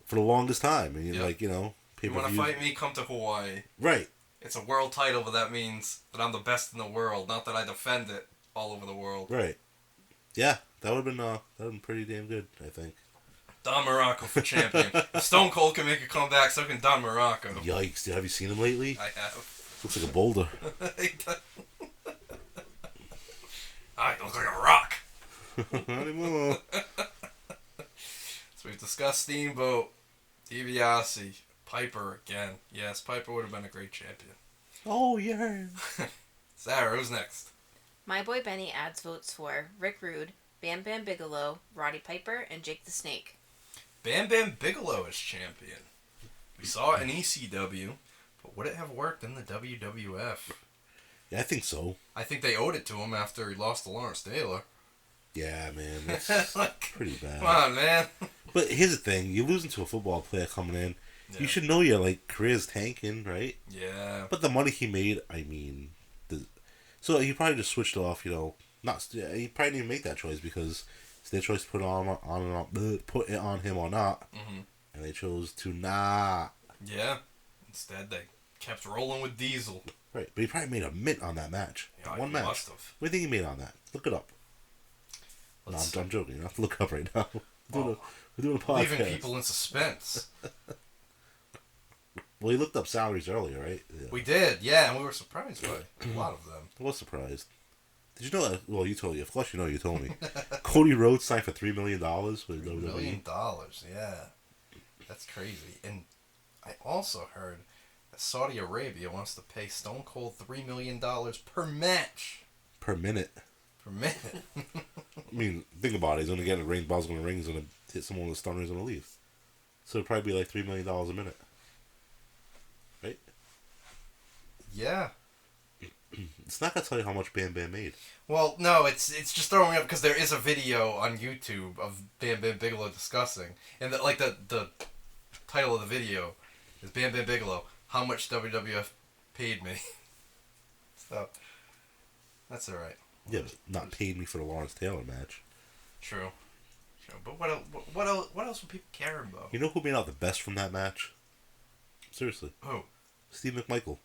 for the longest time. And you're Yep. like, you know, You want to pay-per-view. fight me? Come to Hawaii. Right. It's a world title, but that means that I'm the best in the world. Not that I defend it all over the world. Right. Yeah, that would have been pretty damn good, I think. Don Morocco for champion. If Stone Cold can make a comeback, so can Don Morocco. Yikes! Have you seen him lately? I have. Looks like a boulder. I look like a rock. Not anymore. So we've discussed Steamboat, DiBiase, Piper again. Yes, Piper would have been a great champion. Oh yeah. Sarah, who's next? My Boy Benny adds votes for Rick Rude, Bam Bam Bigelow, Roddy Piper, and Jake the Snake. Bam Bam Bigelow is champion. We saw it in ECW, but would it have worked in the WWF? Yeah, I think so. I think they owed it to him after he lost to Lawrence Taylor. Yeah, man, that's Like, pretty bad. come on, man. But here's the thing: you're losing to a football player coming in. Yeah. You should know your career's tanking, right? Yeah. But the money he made, I mean, so he probably just switched off. You know, he probably didn't make that choice because it's their choice to put put it on him or not, and they chose to not. Yeah. Instead, they kept rolling with Diesel. Right, but he probably made a mint on that match. Yeah, One he match. must have. What do you think he made on that? Look it up. No, I'm joking. You don't have to look it up right now. We're doing a podcast. Leaving people in suspense. Well, he looked up salaries earlier, right? Yeah. We did, yeah, and we were surprised by a lot of them. I was surprised. Did you know that? Well, you told me. Of course, you know. You told me. Cody Rhodes signed for $3 million with $1 WWE. million, yeah. That's crazy. And I also heard that Saudi Arabia wants to pay Stone Cold $3 million per match. Per minute. Per minute. I mean, think about it. He's going to get a ring. Ball's going to ring. He's going to hit someone with a stunner. He's going to leave. So it'd probably be like $3 million a minute. Right? Yeah. It's not gonna tell you how much Bam Bam made. Well, no, it's just throwing me up because there is a video on YouTube of Bam Bam Bigelow discussing, and the title of the video is Bam Bam Bigelow, how much WWF paid me. So that's all right. Yeah, but not paid me for the Lawrence Taylor match. True. But what else would people care about? You know who made out the best from that match? Seriously. Who? Steve McMichael.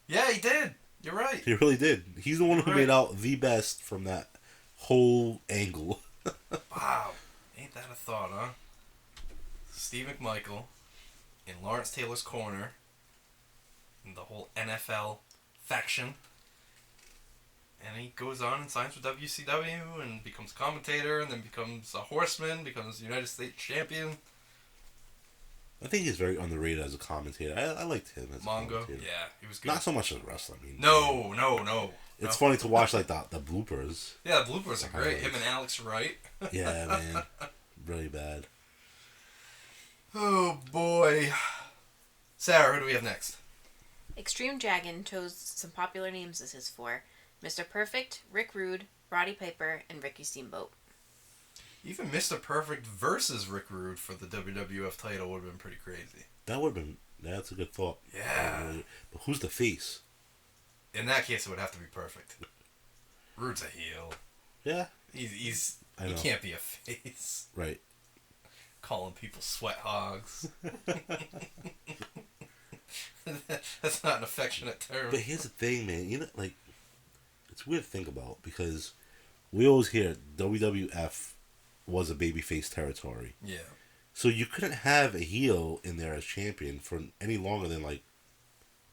Yeah, he did. You're right. He really did. He's the one who Right. made out the best from that whole angle. Wow. Ain't that a thought, huh? Steve McMichael in Lawrence Taylor's corner in the whole NFL faction. And he goes on and signs with WCW and becomes a commentator and then becomes a horseman, becomes United States champion. I think he's very underrated as a commentator. I liked him as a Mongo. commentator. Yeah, he was good. Not so much as a wrestler. I mean, No. It's funny to watch like the bloopers. Yeah, the bloopers are great. Him and Alex Wright. Yeah, man. Really bad. Oh, boy. Sarah, who do we have next? Extreme Dragon chose some popular names as his four: Mr. Perfect, Rick Rude, Roddy Piper, and Ricky Steamboat. Even Mr. Perfect versus Rick Rude for the WWF title would have been pretty crazy. That would have been. That's a good thought. Yeah. But who's the face? In that case, it would have to be Perfect. Rude's a heel. Yeah. He know. can't be a face. Right. Calling people sweat hogs. That's not an affectionate term. But here's the thing, man. You know, like, it's weird to think about because we always hear WWF was a babyface territory. Yeah. So you couldn't have a heel in there as champion for any longer than like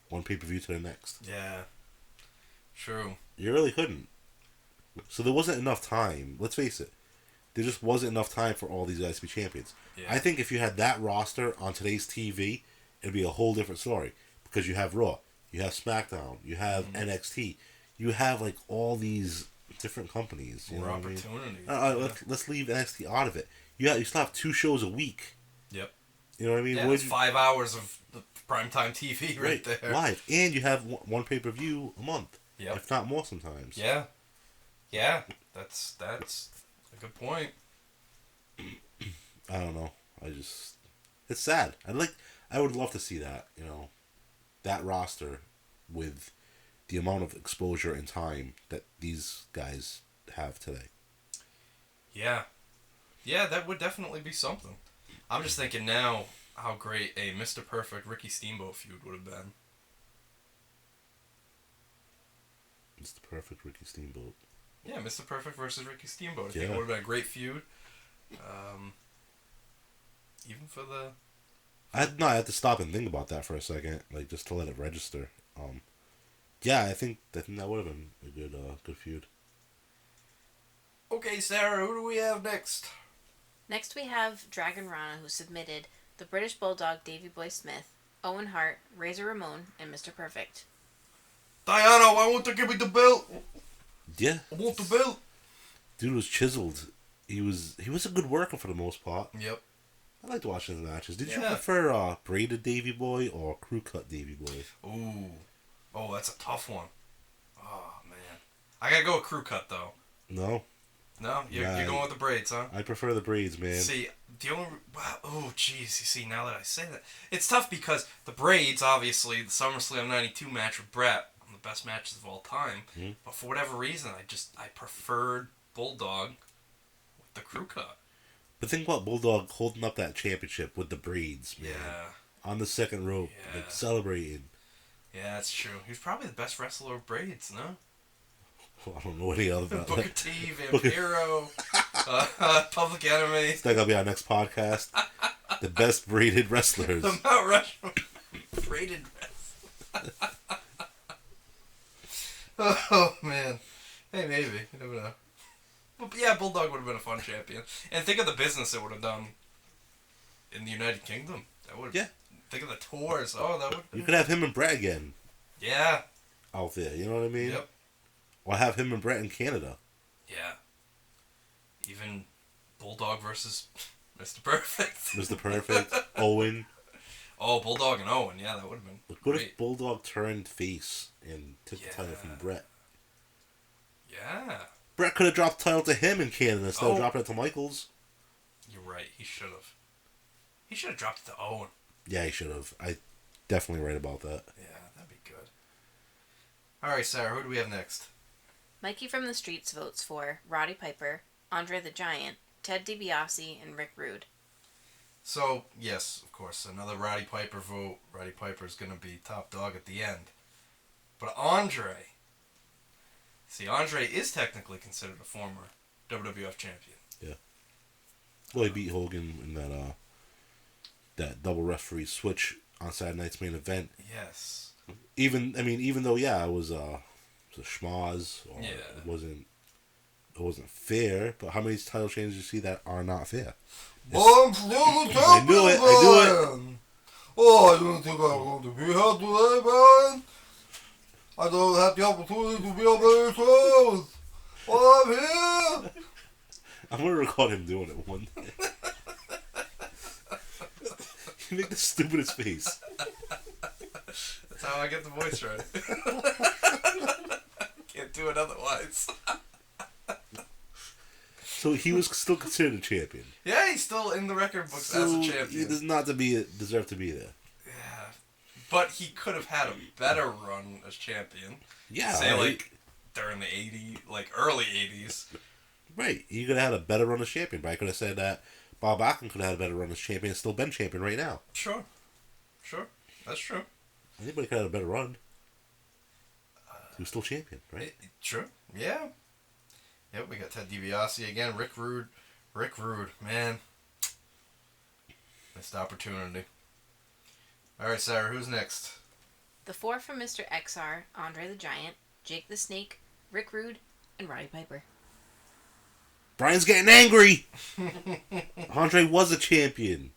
one pay-per-view to the next. Yeah. True. You really couldn't. So there wasn't enough time. Let's face it. There just wasn't enough time for all these guys to be champions. Yeah. I think if you had that roster on today's TV, it'd be a whole different story. Because you have Raw, you have SmackDown, you have NXT, you have like all these different companies. You More know what I mean? opportunities. Let's leave NXT out of it. You still have 2 shows a week. Yep. You know what I mean? Yeah, it's 5 hours of the primetime TV right there. Live. And you have one pay-per-view a month. Yep. If not more sometimes. Yeah. Yeah. That's a good point. I don't know. It's sad. I would love to see that, that roster with the amount of exposure and time that these guys have today. Yeah. Yeah, that would definitely be something. I'm just thinking now how great a Mr. Perfect Ricky Steamboat feud would have been. It's the perfect Ricky Steamboat. Yeah, Mr. Perfect versus Ricky Steamboat. I think Yeah. it would have been a great feud. Even for the... I had to stop and think about that for a second, like just to let it register. Yeah, I think that would have been a good feud. Okay, Sarah, who do we have next? Next we have Dragon Rana, who submitted the British Bulldog Davey Boy Smith, Owen Hart, Razor Ramon, and Mr. Perfect. Diana, why won't you give me the belt? Yeah. I want the belt. Dude was chiseled. He was a good worker for the most part. Yep. I liked watching his matches. Did you Yeah. prefer braided Davy Boy or crew cut Davy Boy? Ooh. Oh, that's a tough one. Oh, man. I gotta go with crew cut, though. No. No? You're going with the braids, huh? I prefer the braids, man. See, the only... Wow, oh, jeez. You see, now that I say that... It's tough because the braids, obviously, the SummerSlam 92 match with Brett, one of the best matches of all time. Mm-hmm. But for whatever reason, I preferred Bulldog with the crew cut. But think about Bulldog holding up that championship with the braids, man. Yeah. On the second rope, Yeah. like celebrating. Yeah, that's true. He was probably the best wrestler with braids, no? Well, I don't know any other about Booker that. T, Vampiro, Public Enemy. That's gonna be our next podcast. The best braided wrestlers. The Mount Rushmore. Braided wrestler. Oh, man. Hey, maybe. You never know. But yeah, Bulldog would have been a fun champion. And think of the business it would have done in the United Kingdom. That would. Yeah. Think of the tours. Oh, that would. You could have him and Brett again Yeah. out there. You know what I mean? Yep. Or have him and Brett in Canada. Yeah. Even Bulldog versus Mr. Perfect. Mr. Perfect, Owen. Oh, Bulldog and Owen. Yeah, that would have been What great. if Bulldog turned face and took the title from Brett? Yeah. Brett could have dropped the title to him in Canada instead of Oh. dropping it to Michaels. You're right. He should have. He should have dropped it to Owen. Yeah, he should have. I definitely right about that. Yeah, that'd be good. All right, Sarah, who do we have next? Mikey from the Streets votes for Roddy Piper, Andre the Giant, Ted DiBiase, and Rick Rude. So, yes, of course, another Roddy Piper vote. Roddy Piper's going to be top dog at the end. But Andre... See, Andre is technically considered a former WWF champion. Yeah. Well, he beat Hogan in that double referee switch on Saturday night's main event. Yes. Even though it was a schmoz, or Yeah. it wasn't fair. But how many title changes do you see that are not fair? I knew it. Oh, I didn't think I was going to be here today, man. I don't have the opportunity to be on the shows. Oh, I'm here. I'm gonna record him doing it one day. You make the stupidest face. That's how I get the voice right. Can't do it otherwise. So he was still considered a champion. Yeah, he's still in the record books as a He champion. does not deserve to be there. Yeah, but he could have had a better run as champion. Yeah, Say, right. like, during the 80s, like, early 80s. Right. He could have had a better run as champion, but I could have said that Bob Backlund could have had a better run as champion and still been champion right now. Sure. That's true. Anybody could have had a better run. He was still champion, right? True. Yeah. Yep, we got Ted DiBiase again. Rick Rude, man. Missed opportunity. All right, Sarah, who's next? The four from Mr. XR, Andre the Giant, Jake the Snake, Rick Rude, and Roddy Piper. Brian's getting angry! Andre was a champion.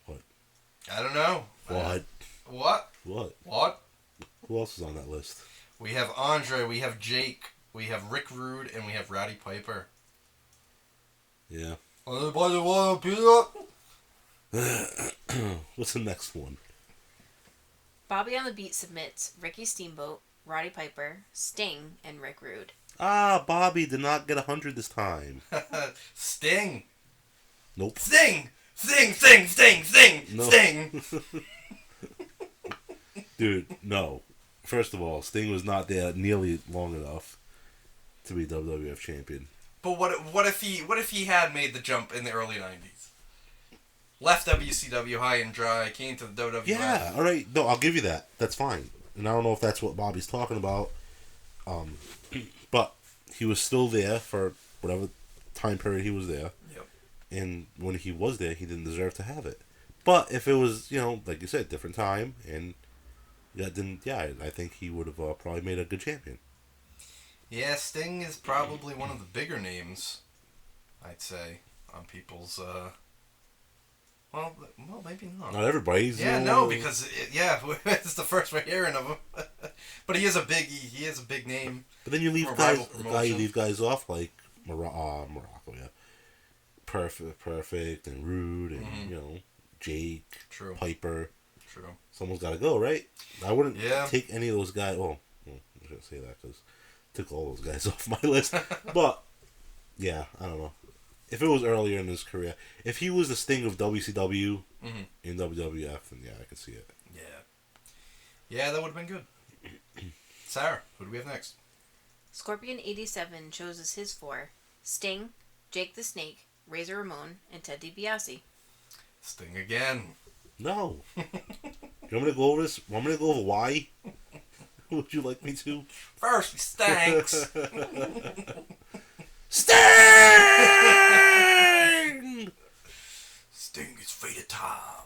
What? I don't know. What? What? What? Who else is on that list? We have Andre, we have Jake, we have Rick Rude, and we have Roddy Piper. Yeah. Anybody want a peanut? What's the next one? Bobby on the Beat submits Ricky Steamboat, Roddy Piper, Sting, and Rick Rude. Ah, Bobby did not get 100 this time. Sting. Nope. Sting. No. Sting. Dude, no. First of all, Sting was not there nearly long enough to be WWF champion. But what if he had made the jump in the early 90s? Left WCW high and dry, came to the WWF. Yeah, all right. No, I'll give you that. That's fine. And I don't know if that's what Bobby's talking about. But he was still there for whatever time period he was there. Yep. And when he was there, he didn't deserve to have it. But if it was, like you said, different time, and I think he would have probably made a good champion. Yeah, Sting is probably one of the bigger names, I'd say, on people's. Well, maybe not. Not everybody's. Yeah, no, because it's the first we're hearing of him. But he is a big name. But then you leave guys off like Morocco, yeah, Perfect, and Rude, and Jake, True. Piper. True. Someone's got to go, right? I wouldn't Yeah. take any of those guys. Well, I shouldn't say that because I took all those guys off my list. But yeah, I don't know. If it was earlier in his career, if he was the Sting of WCW in WWF, then yeah, I could see it. Yeah, that would have been good. Sarah, who do we have next? Scorpion 87 chooses his four: Sting, Jake the Snake, Razor Ramon, and Ted DiBiase. Sting again. No. You want me to go over this? Want me to go over why? Would you like me to? First, he stinks. Sting! Sting is fated time.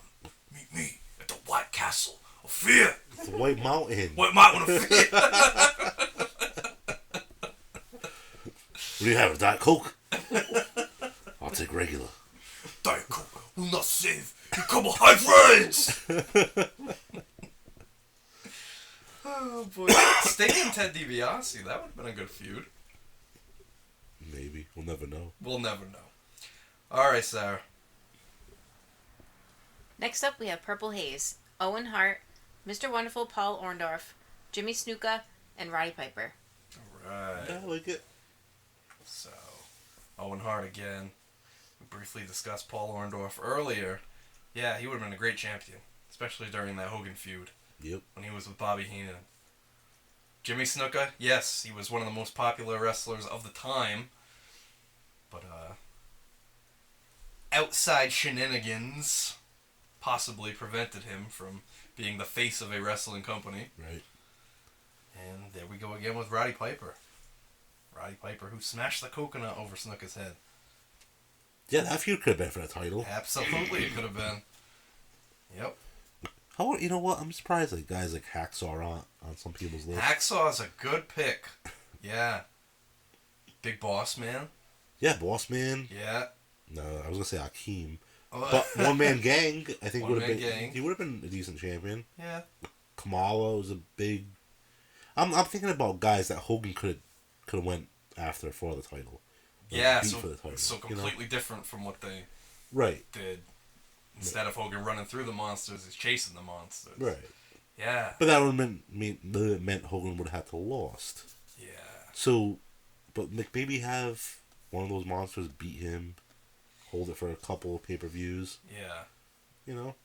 Meet me at the White Castle of Fear. It's the White Mountain. What might want to fear? What do you have, a Diet Coke? I'll take regular. Diet Coke will not save your carbohydrates. Oh boy, Sting and Ted DiBiase, that would have been a good feud. Maybe. We'll never know. We'll never know. Alright, Sarah. Next up, we have Purple Haze, Owen Hart, Mr. Wonderful Paul Orndorff, Jimmy Snuka, and Roddy Piper. Alright. I like it. So, Owen Hart again. We briefly discussed Paul Orndorff earlier. Yeah, he would have been a great champion, especially during that Hogan feud. Yep. When he was with Bobby Heenan. Jimmy Snuka, yes, he was one of the most popular wrestlers of the time. But, outside shenanigans possibly prevented him from being the face of a wrestling company. Right. And there we go again with Roddy Piper. Roddy Piper, who smashed the coconut over Snuka's head. Yeah, that feud could have been for the title. Absolutely, it could have been. Yep. How, you know what? I'm surprised like guys like Hacksaw are on some people's list. Hacksaw's a good pick. Yeah. Big Boss Man. Yeah, Boss Man. Yeah. No, I was gonna say Akeem. Oh. But One Man Gang, I think One would have Man been. Gang. He would have been a decent champion. Yeah. Kamala was a big. I'm thinking about guys that Hogan could have went after for the title. Yeah, beat so, for the title, so you know? completely different from what they Right. did. Instead of Hogan running through the monsters, he's chasing the monsters. Right. Yeah. But that would have meant Hogan would have had to lost. Yeah. So, but maybe have one of those monsters beat him, hold it for a couple of pay-per-views. Yeah. You know.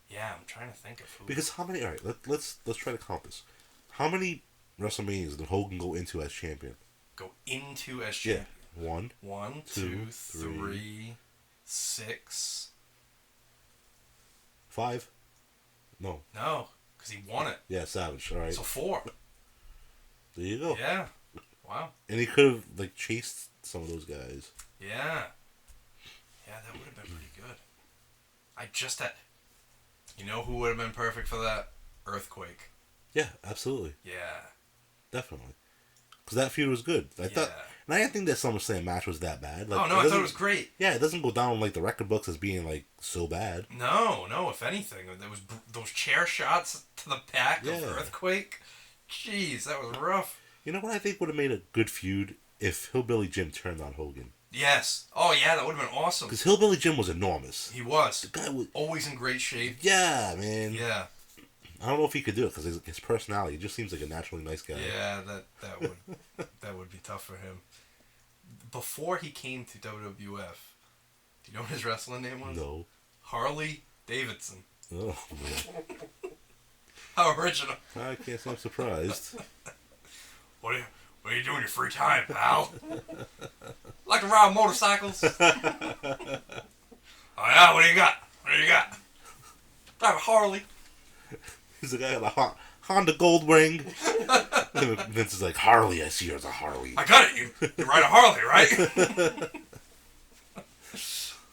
Yeah, I'm trying to think of who. Because how many? All right, let's try to count this. How many WrestleManias did Hogan go into as champion? Go into as Yeah, champion. 1, 1, 2, 2, 3, 6. 5. No. No, because he won it. Yeah, Savage. All right. So 4. There you go. Yeah. Wow. And he could have like chased some of those guys. Yeah. Yeah, that would have been pretty good. I just had... You know who would have been perfect for that? Earthquake. Yeah, absolutely, Yeah. definitely. Because that feud was good. I thought, and I didn't think that SummerSlam match was that bad. Like, Oh, no, I thought it was great. Yeah, it doesn't go down like the record books as being like so bad. No, if anything. There was those chair shots to the back of Earthquake. Jeez, that was rough. You know what I think would have made a good feud if Hillbilly Jim turned on Hogan. Yes. Oh, yeah, that would have been awesome. Because Hillbilly Jim was enormous. He was. The guy was always in great shape. Yeah, man. Yeah. I don't know if he could do it because his personality just seems like a naturally nice guy. Yeah, that would that would be tough for him. Before he came to WWF, do you know what his wrestling name was? No. Harley Davidson. Oh, man. How original. I can't say I'm surprised. What are you doing in your free time, pal? Like to ride motorcycles? Oh yeah, what do you got? Drive a Harley. He's the guy with a Honda Gold Ring. Vince is like, Harley, I see you as a Harley. I got it. You ride a Harley, right?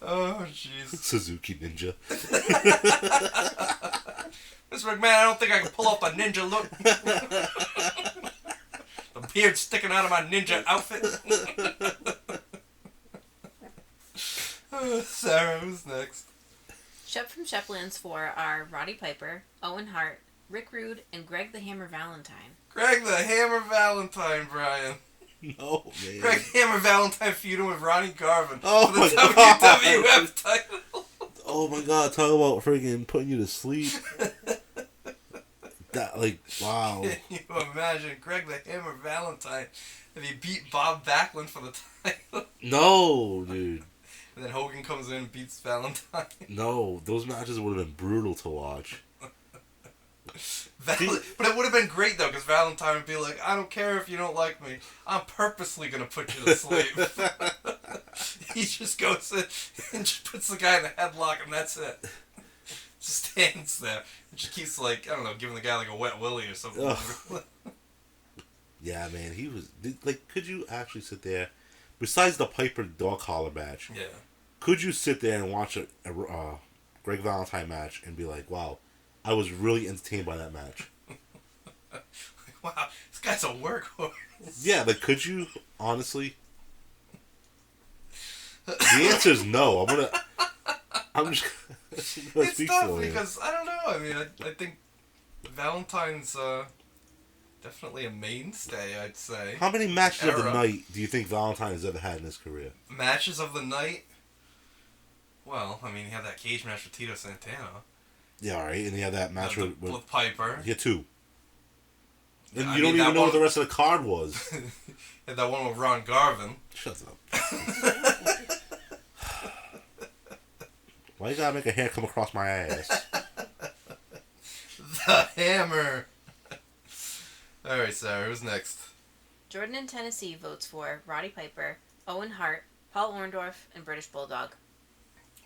Oh, jeez. Suzuki Ninja. Mr. McMahon, I don't think I can pull off a ninja look. The beard sticking out of my ninja outfit. Sarah, who's next? Shep from Sheplands 4 are Roddy Piper, Owen Hart, Rick Rude, and Greg the Hammer Valentine. Greg the Hammer Valentine, Brian. No, man. Greg Hammer Valentine feuding with Ronnie Garvin Oh, for the my God. WWF title. Oh my god, talk about freaking putting you to sleep. That, like, wow. Can you imagine Greg the Hammer Valentine if he beat Bob Backlund for the title? No, dude. And then Hogan comes in and beats Valentine. No, those matches would have been brutal to watch. But it would have been great though, because Valentine would be like, I don't care if you don't like me. I'm purposely going to put you to sleep. He just goes in and just puts the guy in the headlock and that's it. Just stands there and just keeps like, I don't know, giving the guy like a wet willy or something. Yeah, man, he was... Like, could you actually sit there... Besides the Piper dog collar match, Yeah. could you sit there and watch a Greg Valentine match and be like, wow, I was really entertained by that match? Wow, this guy's a workhorse. Yeah, like, could you, honestly? The answer is no. I'm just gonna It's speak tough for you. because, I don't know, I mean, I think Valentine's definitely a mainstay, I'd say. How many matches of the Era. night do you think Valentine has ever had in his career? Matches of the night, Well, I mean, he had that cage match with Tito Santana. Yeah, all right. And he had that match With Piper. He had 2. And I you mean, don't even know one... what the rest of the card was. And that one with Ron Garvin. Shut up. Why you gotta make a hair come across my ass? The Hammer. Alright, Sarah, who's next? Jordan in Tennessee votes for Roddy Piper, Owen Hart, Paul Orndorff, and British Bulldog.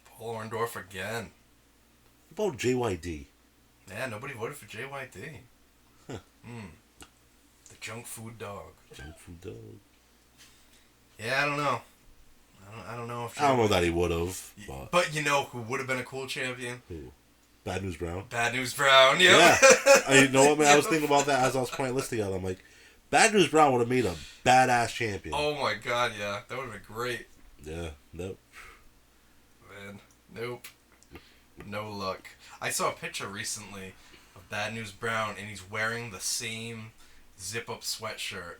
Paul Orndorff again. What about JYD? Yeah, nobody voted for JYD. Huh. The junk food dog. Junk food dog. Yeah, I don't know. I don't know if... I don't know that he would have. But you know who would have been a cool champion? Who? Bad News Brown? Bad News Brown, yep. Yeah. You know what, man? I was thinking about that as I was putting this together. I'm like, Bad News Brown would have made a badass champion. Oh my god, yeah. That would have been great. Yeah, nope. Man, nope. No luck. I saw a picture recently of Bad News Brown, and he's wearing the same zip-up sweatshirt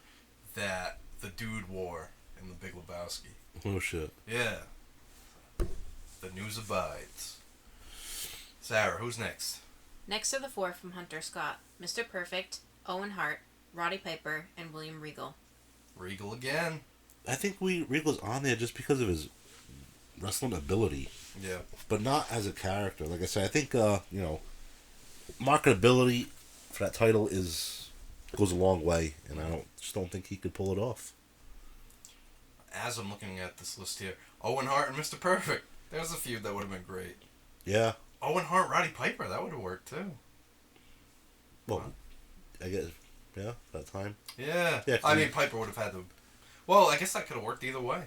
that the dude wore in The Big Lebowski. Oh, shit. Yeah. The news abides. Sarah, who's next? Next are the 4 from Hunter Scott: Mr. Perfect, Owen Hart, Roddy Piper, and William Regal. Regal again. I think Regal's on there just because of his wrestling ability. Yeah. But not as a character. Like I said, I think, marketability for that title goes a long way, and I just don't think he could pull it off. As I'm looking at this list here, Owen Hart and Mr. Perfect. There's a feud that would have been great. Yeah. Owen Hart, Roddy Piper, that would have worked too. Well, I guess, yeah, that time. Yeah. Yeah, I mean, Piper would have had to... Well, I guess that could have worked either way.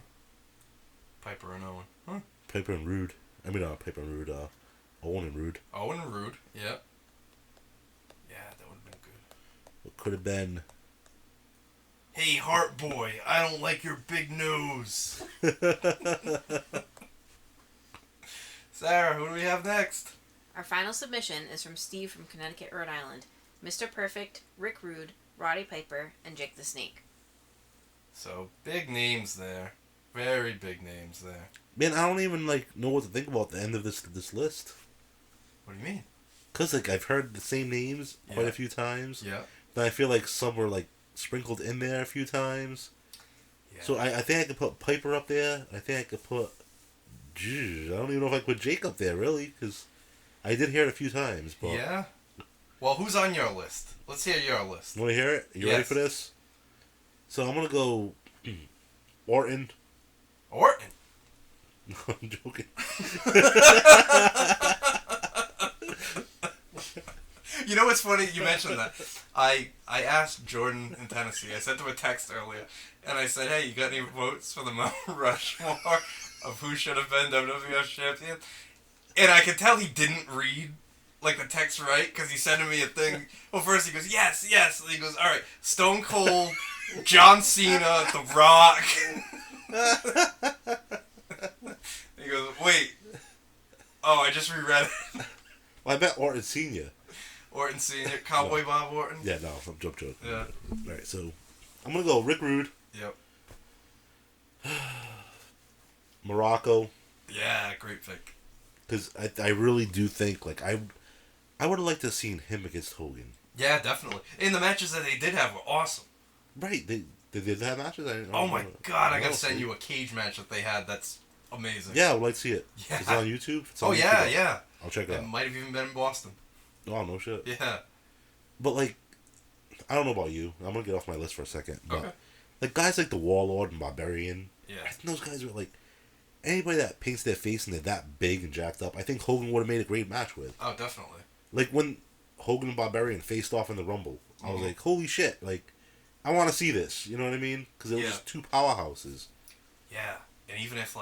Piper and Owen. Huh. Piper and Rude. I mean, Piper and Rude, Owen and Rude. Owen and Rude, yeah. Yeah, that would have been good. It could have been... Hey, Hart Boy, I don't like your big nose. Sarah, who do we have next? Our final submission is from Steve from Connecticut, Rhode Island: Mr. Perfect, Rick Rude, Roddy Piper, and Jake the Snake. So, big names there. Very big names there. Man, I don't even, know what to think about the end of this list. What do you mean? Because, I've heard the same names quite a few times. Yeah. Then I feel like some were, sprinkled in there a few times. Yeah. So I think I could put Piper up there. I think I could put... I don't even know if I could put Jake up there, really, because I did hear it a few times. But Yeah? Well, who's on your list? Let's hear your list. You want to hear it? You ready for this? So I'm going to go Orton. Orton? No, I'm joking. You know what's funny? You mentioned that. I asked Jordan in Tennessee. I sent him a text earlier, and I said, "Hey, you got any votes for the Mount Rushmore of who should have been WWF champion?" And I could tell he didn't read the text right, because he sent me a thing. Well, first he goes, "Yes, yes." And he goes, "All right, Stone Cold, John Cena, The Rock." He goes, "Wait. Oh, I just reread it." Well, I bet Orton Sr. Orton Sr., Cowboy Bob Orton. Yeah, no, I'm joking. Yeah. Alright, so I'm going to go Rick Rude. Yep. Morocco. Yeah, great pick. Because I really do think, I would have liked to have seen him against Hogan. Yeah, definitely. And the matches that they did have were awesome. Right, they did have matches? Oh my god, I gotta send you a cage match that they had that's amazing. Yeah, I would like to see it. Yeah. Is it on YouTube? It's on Oh, YouTube. yeah. I'll check it out. It might have even been in Boston. Oh, no shit. Yeah. But, I don't know about you. I'm going to get off my list for a second. But, Okay. guys like the Warlord and Barbarian. Yeah. I think those guys are, anybody that paints their face and they're that big and jacked up, I think Hogan would have made a great match with. Oh, definitely. When Hogan and Barbarian faced off in the Rumble, I was like, holy shit. I want to see this. You know what I mean? Because it was just two powerhouses. Yeah. And even if,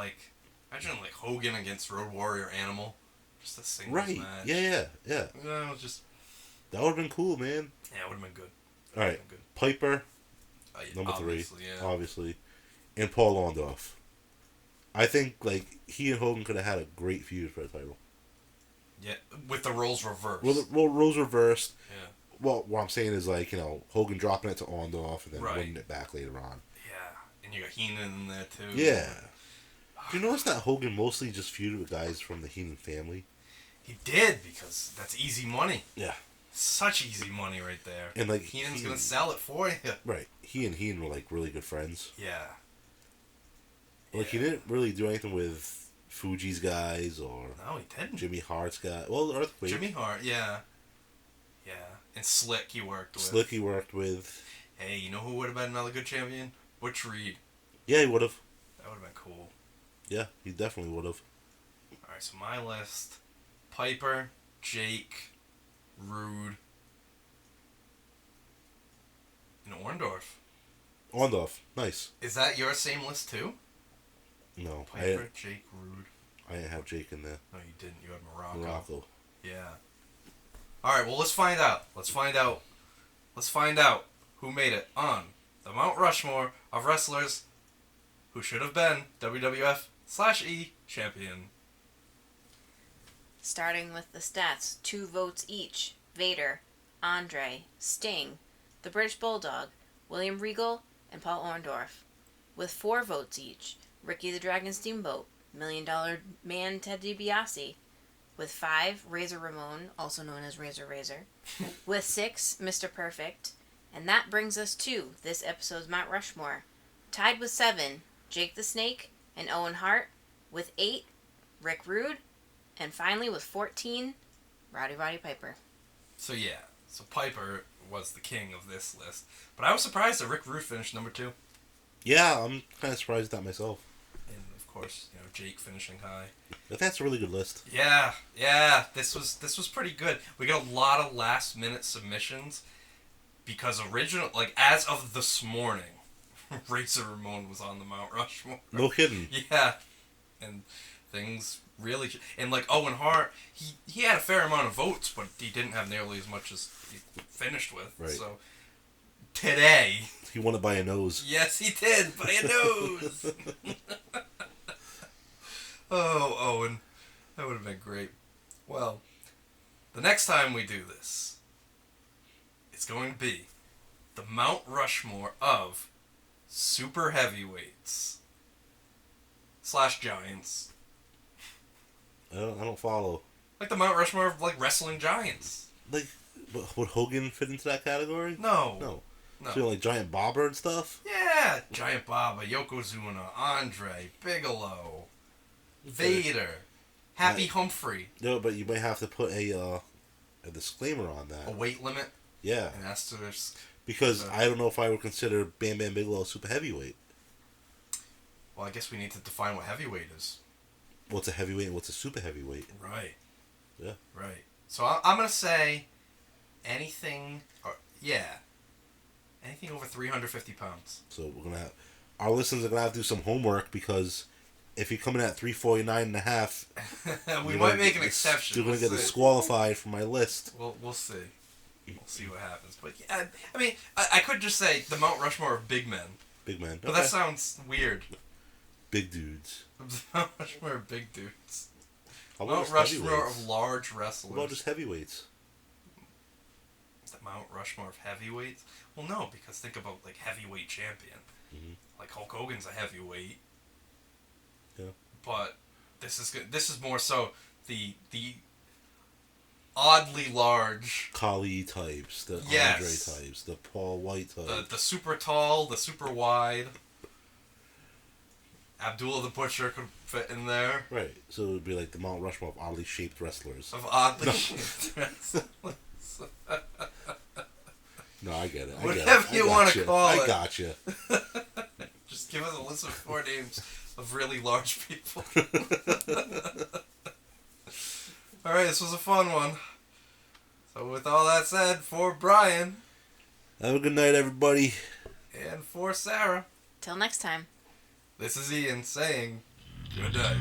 imagine, Hogan against Road Warrior Animal. Just a singles Right. match. Yeah. Yeah, it was just... That would have been cool, man. Yeah, it would have been good. All right. Piper, number 3, yeah. obviously. And Paul Orndorff. I think, he and Hogan could have had a great feud for the title. Yeah, with the roles reversed. Well, roles reversed. Yeah. Well, what I'm saying is, Hogan dropping it to Orndorff and then Right. winning it back later on. Yeah, and you got Heenan in there, too. Yeah. Do you notice that Hogan mostly just feuded with guys from the Heenan family? He did, because that's easy money. Yeah. Such easy money right there. And like Heenan's gonna sell it for you. Right. He and Heenan were like really good friends. Yeah. Like he didn't really do anything with Fuji's guys or No, he didn't. Jimmy Hart's guy. Well, Earthquake. Jimmy Hart, yeah. Yeah. And Slick he worked with. Slick he worked with. Hey, you know who would have been another good champion? Butch Reed. Yeah, he would have. That would have been cool. Yeah, he definitely would have. Alright, so my list. Piper, Jake, Rude, and Orndorff. Orndorff, nice. Is that your same list too? No, Piper, Jake, Rude. I didn't have Jake in there. No, you didn't. You had Morocco. Morocco. Yeah. Alright, well, let's find out. Let's find out who made it on the Mount Rushmore of wrestlers who should have been WWF/E champion. Starting with the stats, 2 votes each. Vader, Andre, Sting, the British Bulldog, William Regal, and Paul Orndorff. With 4 votes each, Ricky the Dragon Steamboat, $1 Million Man Ted DiBiase. With 5, Razor Ramon, also known as Razor Razor. With 6, Mr. Perfect. And that brings us to this episode's Mount Rushmore. Tied with 7, Jake the Snake and Owen Hart. With 8, Rick Rude. And finally, with 14, Roddy Piper. So Piper was the king of this list. But I was surprised that Rick Rude finished number 2. Yeah, I'm kind of surprised at that myself. And of course, Jake finishing high. But that's a really good list. Yeah, this was pretty good. We got a lot of last minute submissions because as of this morning, Razor Ramon was on the Mount Rushmore. No kidding. Yeah, and things really and like Owen Hart, he had a fair amount of votes, but he didn't have nearly as much as he finished with. Right. So today, he won it by a nose. yes, he did by a nose. Oh, Owen, that would have been great. Well, the next time we do this, it's going to be the Mount Rushmore of super heavyweights / giants. I don't follow. Like the Mount Rushmore of like wrestling giants. Like, would Hogan fit into that category? No. So like Giant Bobber and stuff. Yeah, Giant Baba, Yokozuna, Andre, Bigelow, Vader, Happy Humphrey. No, but you might have to put a disclaimer on A that. weight limit. Yeah. An asterisk. Because I don't know if I would consider Bam Bam Bigelow a super heavyweight. Well, I guess we need to define what heavyweight is. What's a heavyweight and what's a super heavyweight? Right. Yeah. Right. So I'm gonna say anything over 350 pounds. So we're gonna have our listeners are gonna have to do some homework because if you come in at 349.5, we might make an exception. You're gonna We'll get see. disqualified from my list. We'll see. We'll see what happens. But yeah, I mean, I could just say the Mount Rushmore of big men. Big man. But that sounds weird. Big dudes. Mount Rushmore of big dudes. How about Mount just Rushmore heavyweights? of large wrestlers. What about just heavyweights? The Mount Rushmore of heavyweights? Well, no, because think about like heavyweight champion. Mm-hmm. Like Hulk Hogan's a heavyweight. Yeah. But this is good. This is more so the oddly large, Kali types, the Yes. Andre types, the Paul White types. the super tall, the super wide. Abdullah the Butcher could fit in there. Right. So it would be like the Mount Rushmore of oddly shaped wrestlers. Of oddly shaped wrestlers. No, I get it. Whatever you want to call it. I gotcha. Just give us a list of 4 names of really large people. Alright, this was a fun one. So with all that said, for Brian. Have a good night, everybody. And for Sarah. Till next time. This is Ian saying, good day.